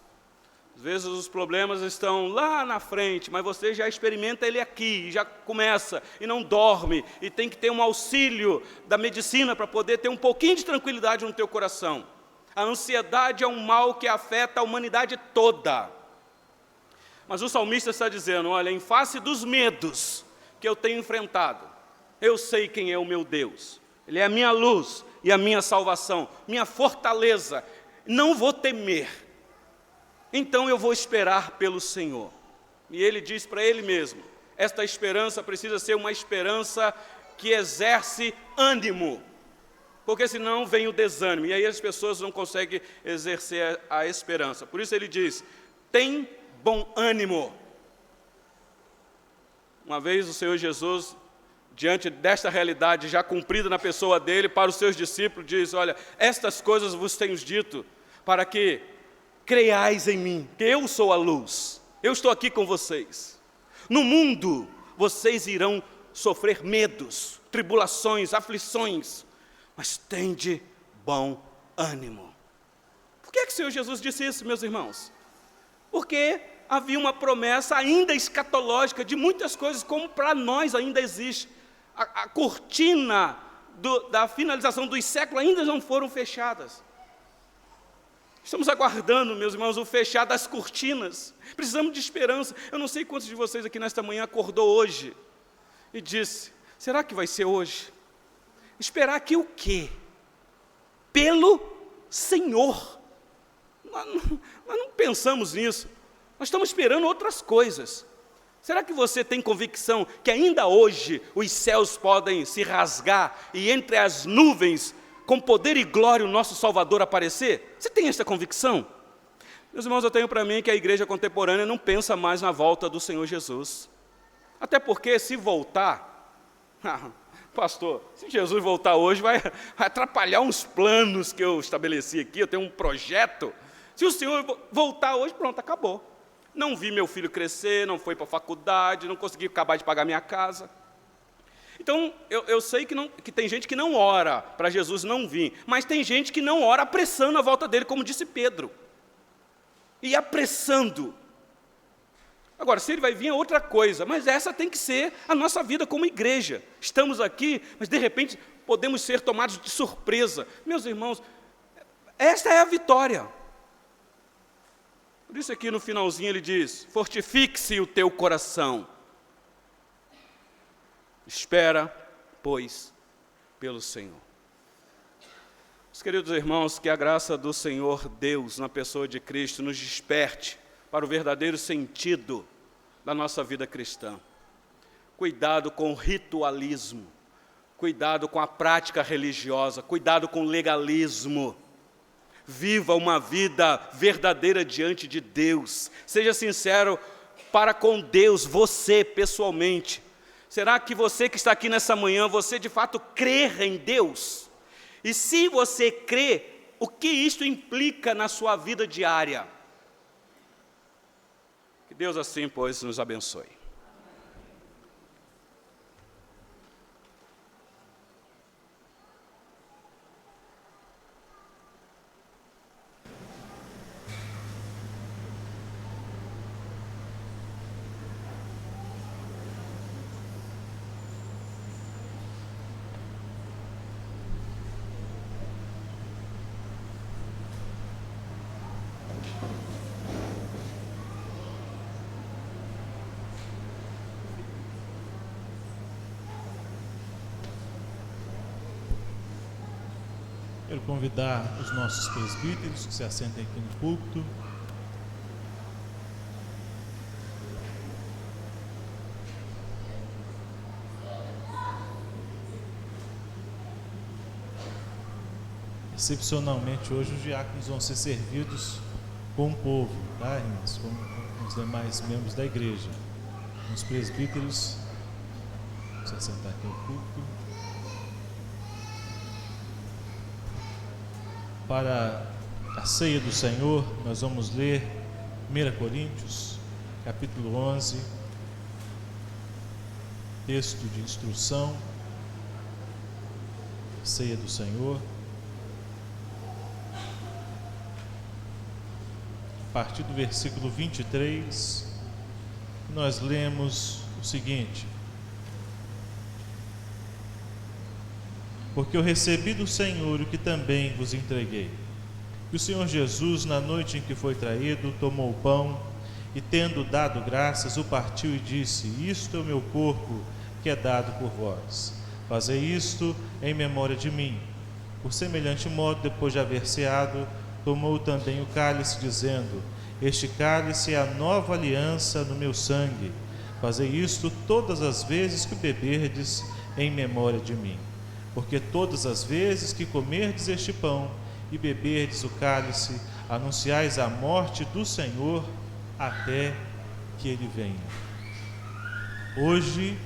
Às vezes os problemas estão lá na frente, mas você já experimenta ele aqui, já começa, e não dorme, e tem que ter um auxílio da medicina para poder ter um pouquinho de tranquilidade no teu coração. A ansiedade é um mal que afeta a humanidade toda. Mas o salmista está dizendo, olha, em face dos medos que eu tenho enfrentado, eu sei quem é o meu Deus. Ele é a minha luz e a minha salvação, minha fortaleza. Não vou temer. Então eu vou esperar pelo Senhor. E ele diz para ele mesmo, esta esperança precisa ser uma esperança que exerce ânimo. porque senão vem o desânimo, e aí as pessoas não conseguem exercer a esperança. Por isso ele diz, tem bom ânimo. Uma vez o Senhor Jesus, diante desta realidade já cumprida na pessoa dele, para os seus discípulos, diz, olha, estas coisas vos tenho dito, para que creiais em mim, que eu sou a luz, eu estou aqui com vocês. No mundo, vocês irão sofrer medos, tribulações, aflições, mas tende bom ânimo. Por que o Senhor Jesus disse isso, meus irmãos? Porque havia uma promessa ainda escatológica de muitas coisas, como para nós ainda existe. A cortina da finalização dos séculos ainda não foram fechadas. Estamos aguardando, meus irmãos, o fechar das cortinas. Precisamos de esperança. Eu não sei quantos de vocês aqui nesta manhã acordou hoje e disse, será que vai ser hoje? Esperar aqui o quê? Pelo Senhor. Nós não pensamos nisso. Nós estamos esperando outras coisas. Será que você tem convicção que ainda hoje os céus podem se rasgar e entre as nuvens, com poder e glória, o nosso Salvador aparecer? Você tem esta convicção? Meus irmãos, eu tenho para mim que a igreja contemporânea não pensa mais na volta do Senhor Jesus. Até porque se voltar, pastor, se Jesus voltar hoje vai atrapalhar uns planos que eu estabeleci aqui, eu tenho um projeto. Se o Senhor voltar hoje, pronto, acabou. Não vi meu filho crescer, não foi para a faculdade, não consegui acabar de pagar minha casa. Então, eu sei que tem gente que não ora para Jesus não vir, mas tem gente que não ora apressando a volta dele, como disse Pedro. E apressando. Agora, se ele vai vir é outra coisa, mas essa tem que ser a nossa vida como igreja. Estamos aqui, mas de repente podemos ser tomados de surpresa. Meus irmãos, esta é a vitória. Por isso aqui no finalzinho ele diz, fortifique-se o teu coração. Espera, pois, pelo Senhor. Meus queridos irmãos, que a graça do Senhor Deus, na pessoa de Cristo, nos desperte para o verdadeiro sentido da nossa vida cristã. Cuidado com o ritualismo, cuidado com a prática religiosa, cuidado com o legalismo. Viva uma vida verdadeira diante de Deus. Seja sincero para com Deus, você pessoalmente. Será que você que está aqui nessa manhã, você de fato crê em Deus? E se você crê, o que isto implica na sua vida diária? Que Deus assim, pois, nos abençoe. Quero convidar os nossos presbíteros que se assentem aqui no púlpito. Excepcionalmente hoje os diáconos vão ser servidos com o povo, tá, irmãos? Com os demais membros da igreja. Os presbíteros, se assentar aqui no púlpito. Para a ceia do Senhor, nós vamos ler 1 Coríntios, capítulo 11, texto de instrução, ceia do Senhor. A partir do versículo 23, nós lemos o seguinte: porque eu recebi do Senhor o que também vos entreguei. Que o Senhor Jesus, na noite em que foi traído, tomou o pão e, tendo dado graças, o partiu e disse: isto é o meu corpo, que é dado por vós. Fazei isto em memória de mim. Por semelhante modo, depois de haver ceado, tomou também o cálice, dizendo: este cálice é a nova aliança no meu sangue. Fazei isto todas as vezes que beberdes em memória de mim. porque todas as vezes que comerdes este pão e beberdes o cálice, anunciais a morte do Senhor até que Ele venha. Hoje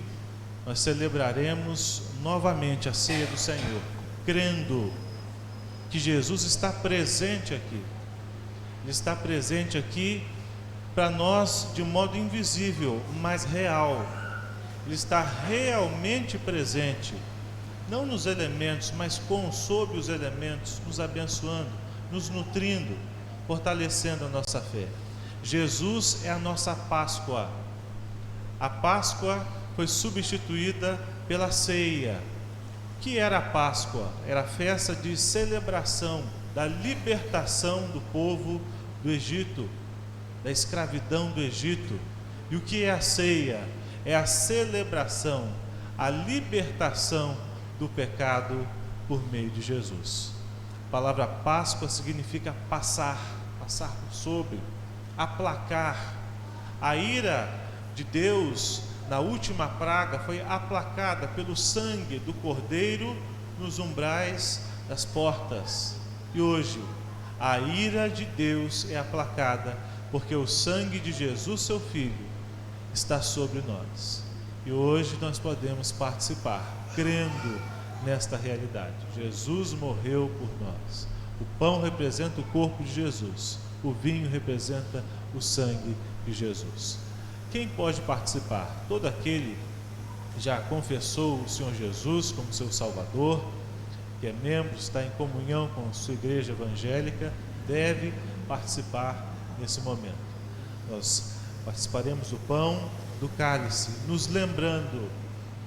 nós celebraremos novamente a ceia do Senhor, crendo que Jesus está presente aqui. Ele está presente aqui para nós de modo invisível, mas real. Ele está realmente presente, não nos elementos, mas sob os elementos, nos abençoando, nos nutrindo, fortalecendo a nossa fé. Jesus é a nossa Páscoa. A Páscoa foi substituída pela ceia. O que era a Páscoa? Era a festa de celebração da libertação do povo do Egito, da escravidão do Egito. E o que é a ceia? É a celebração, a libertação do pecado por meio de Jesus. A palavra Páscoa significa passar por sobre, aplacar. A ira de Deus na última praga foi aplacada pelo sangue do Cordeiro nos umbrais das portas. E hoje, a ira de Deus é aplacada porque o sangue de Jesus, seu Filho, está sobre nós. E hoje nós podemos participar, crendo nesta realidade. Jesus morreu por nós. O pão representa o corpo de Jesus. O vinho representa o sangue de Jesus. Quem pode participar? Todo aquele que já confessou o Senhor Jesus como seu Salvador, que é membro, está em comunhão com a sua igreja evangélica, deve participar nesse momento. Nós participaremos do pão, do cálice, nos lembrando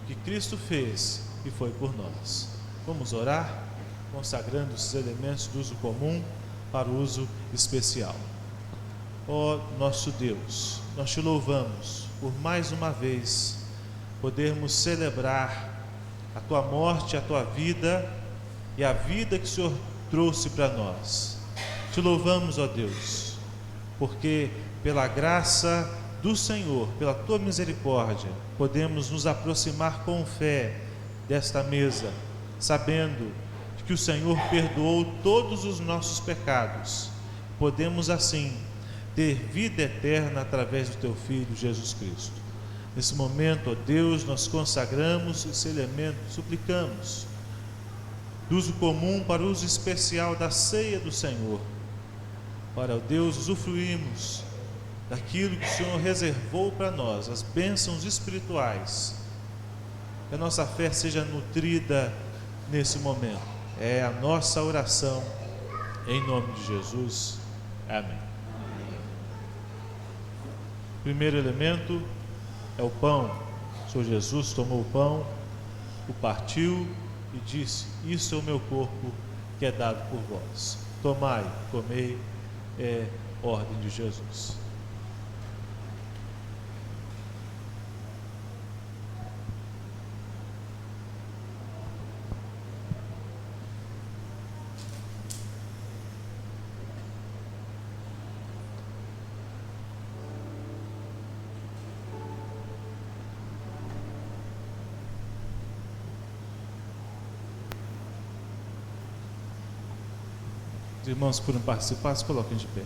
que Cristo fez e foi por nós. Vamos orar, consagrando esses elementos do uso comum para o uso especial. Ó nosso Deus, nós te louvamos por mais uma vez podermos celebrar a tua morte, a tua vida e a vida que o Senhor trouxe para nós. Te louvamos, ó Deus, porque pela graça do Senhor, pela tua misericórdia, podemos nos aproximar com fé desta mesa, sabendo que o Senhor perdoou todos os nossos pecados. Podemos assim ter vida eterna através do teu Filho Jesus Cristo. Nesse momento, ó Deus, nós consagramos esse elemento, suplicamos do uso comum para o uso especial da ceia do Senhor, para, ó Deus, usufruirmos daquilo que o Senhor reservou para nós, as bênçãos espirituais. Que a nossa fé seja nutrida nesse momento. É a nossa oração, em nome de Jesus. Amém. O primeiro elemento é o pão. O Senhor Jesus tomou o pão, o partiu e disse: isso é o meu corpo que é dado por vós. Tomai, comei, é ordem de Jesus. Os irmãos que foram participar, se coloquem de pé.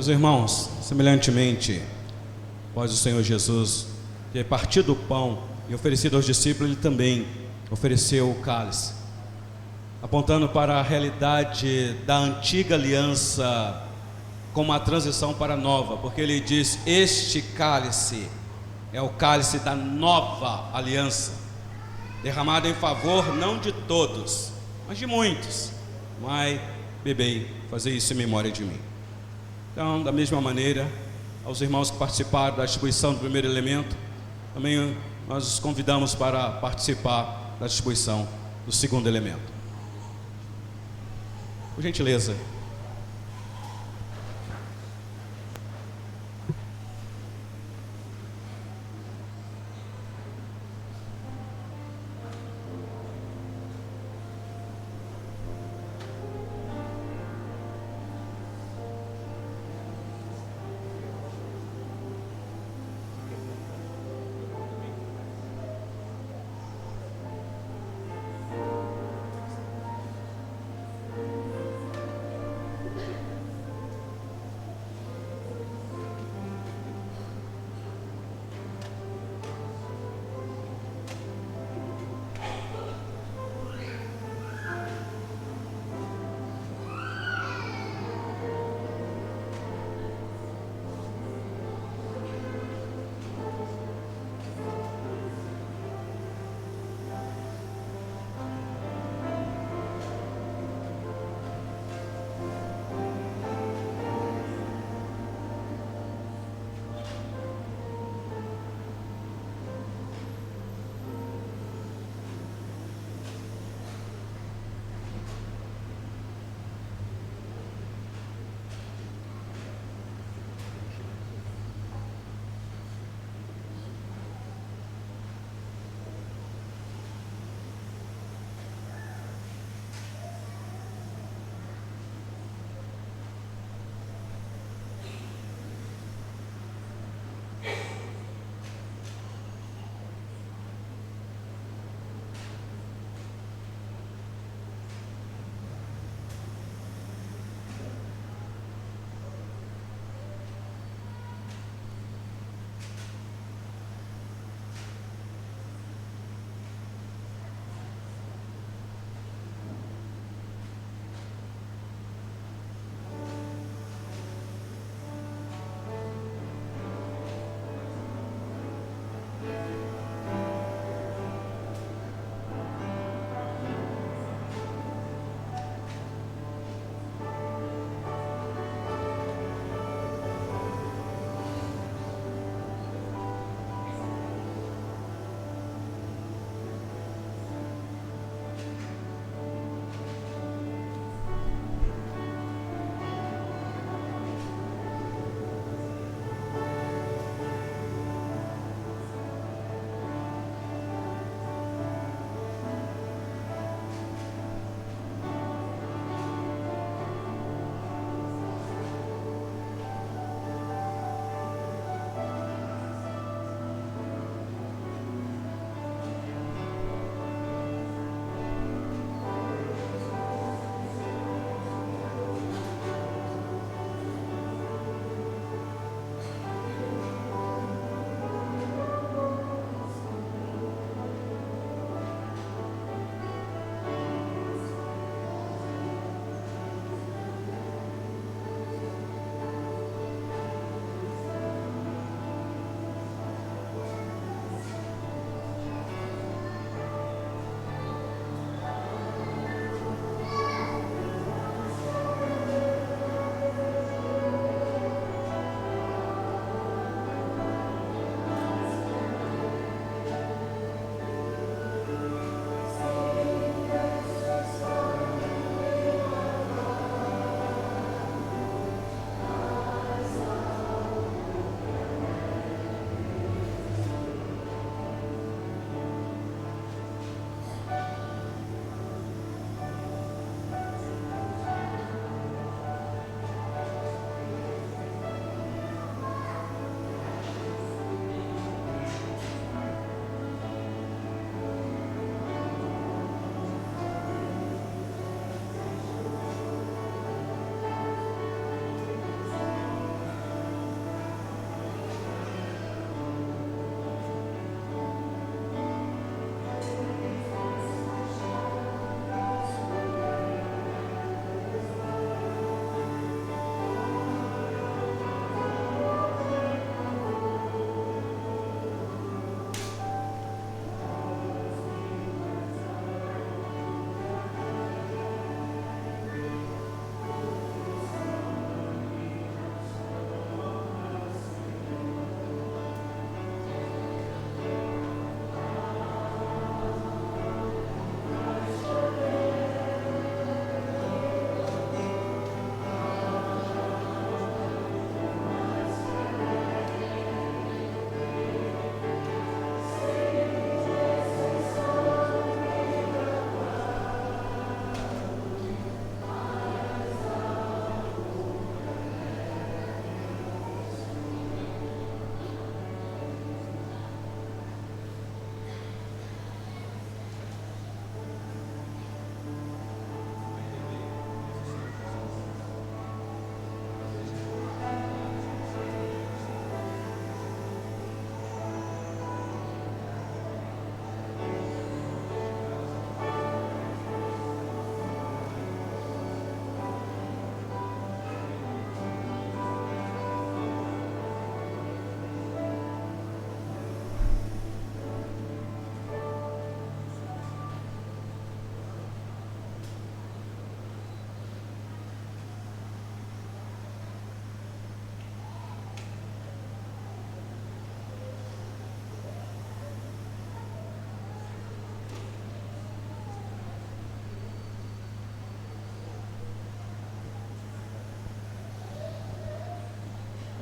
Meus irmãos, semelhantemente, após o Senhor Jesus ter partido o pão e oferecido aos discípulos, ele também ofereceu o cálice, apontando para a realidade da antiga aliança com uma transição para a nova, porque ele diz: este cálice é o cálice da nova aliança, derramado em favor não de todos, mas de muitos. Mas bebei, fazei isso em memória de mim. Então, da mesma maneira, aos irmãos que participaram da distribuição do primeiro elemento, também nós os convidamos para participar da distribuição do segundo elemento. Por gentileza.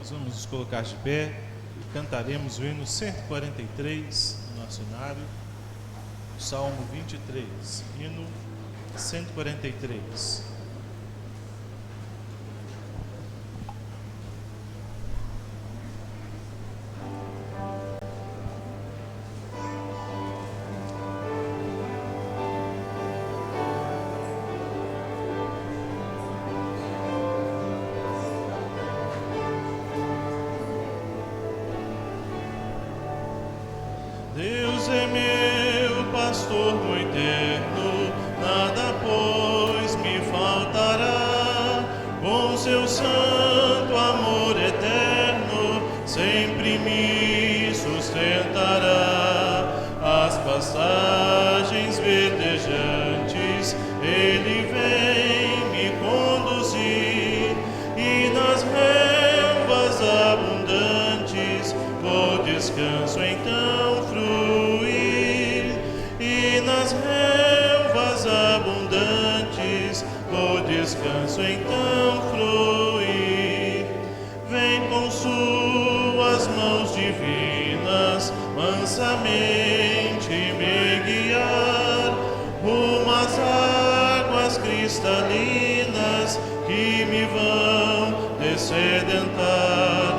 Nós vamos nos colocar de pé e cantaremos o hino 143 no nosso cenário, Salmo 23, hino 143. Deus é meu pastor muito eterno, nada pois me faltará. Com seu santo amor eterno, sempre me sustentará. As passagens verdejantes, Ele vem me conduzir, e nas relvas abundantes, vou descanso então fruir, e nas relvas abundantes vou descanso então fruir. Vem com suas mãos divinas mansamente me guiar rumo às águas cristalinas que me vão descedentar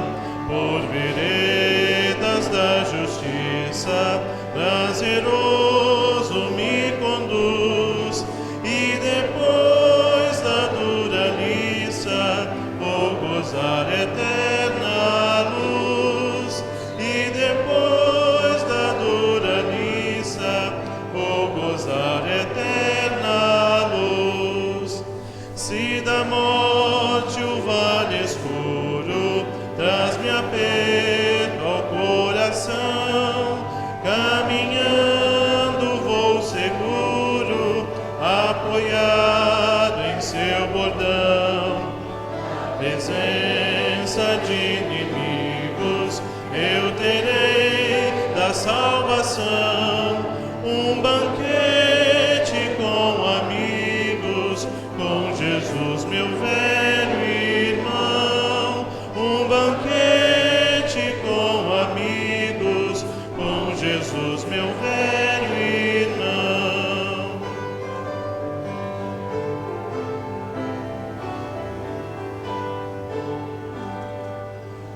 por veredas da justiça, prazeroso me conduz, e depois da dura liça vou gozar eterna luz, e depois da dura liça vou gozar eterna luz. Se da morte o vale escuro traz-me aperto ao coração, caminhando vou seguro, apoiado em seu bordão. Presença de inimigos eu terei da salvação, um banquete com amigos, com Jesus meu velho irmão, um banquete com amigos, com Jesus meu velho irmão.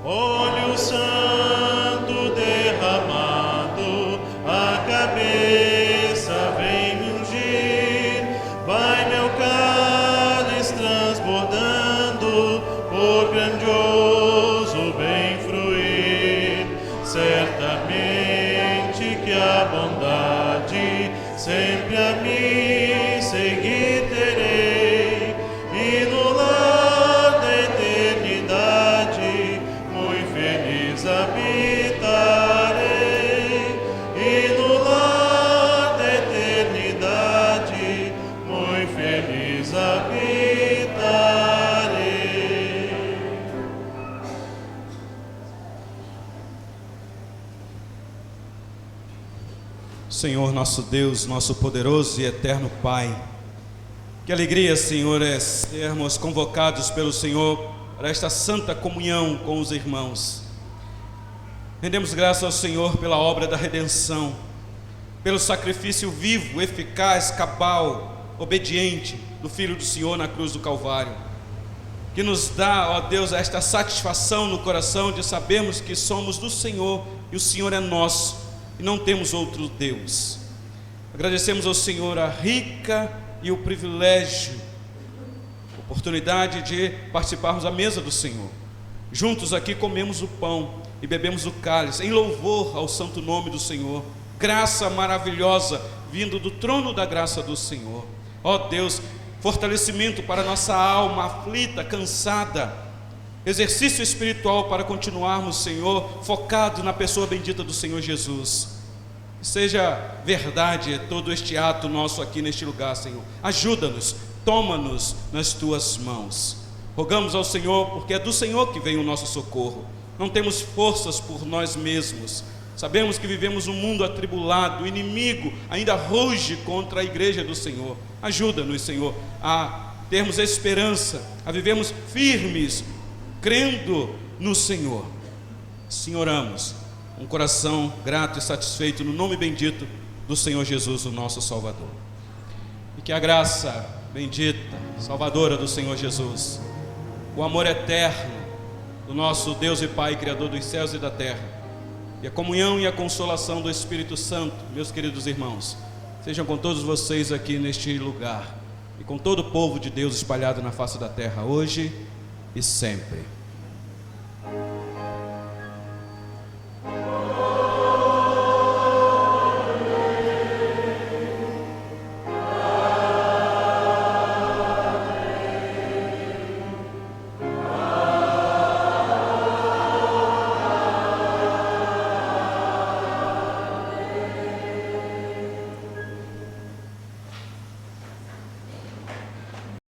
Óleo santo derramado, a cabeça vem me ungir, vai meu cálice transbordando, por grandioso bem fruir. Certamente que a bondade sempre a mim seguir terei, e no lar da eternidade muito feliz habitarei, e no lar da eternidade muito feliz habitarei. Senhor nosso Deus, nosso poderoso e eterno Pai, que alegria, Senhor, é sermos convocados pelo Senhor para esta santa comunhão com os irmãos. Rendemos graças ao Senhor pela obra da redenção, pelo sacrifício vivo, eficaz, cabal, obediente do Filho do Senhor na cruz do Calvário, que nos dá, ó Deus, esta satisfação no coração de sabermos que somos do Senhor e o Senhor é nosso e não temos outro Deus. Agradecemos ao Senhor a rica e o privilégio, oportunidade de participarmos da mesa do Senhor. Juntos aqui comemos o pão e bebemos o cálice, em louvor ao santo nome do Senhor. Graça maravilhosa vindo do trono da graça do Senhor. Ó Deus, fortalecimento para nossa alma aflita, cansada, exercício espiritual para continuarmos, Senhor, focado na pessoa bendita do Senhor Jesus. Seja verdade todo este ato nosso aqui neste lugar, Senhor. Ajuda-nos, toma-nos nas tuas mãos. Rogamos ao Senhor, porque é do Senhor que vem o nosso socorro. Não temos forças por nós mesmos. Sabemos que vivemos um mundo atribulado, o inimigo ainda ruge contra a igreja do Senhor. Ajuda-nos, Senhor, a termos esperança, a vivermos firmes, crendo no Senhor. Assim oramos, um coração grato e satisfeito no nome bendito do Senhor Jesus, o nosso Salvador. E que a graça bendita, salvadora do Senhor Jesus, o amor eterno do nosso Deus e Pai, Criador dos céus e da terra, e a comunhão e a consolação do Espírito Santo, meus queridos irmãos, sejam com todos vocês aqui neste lugar e com todo o povo de Deus espalhado na face da terra, hoje e sempre.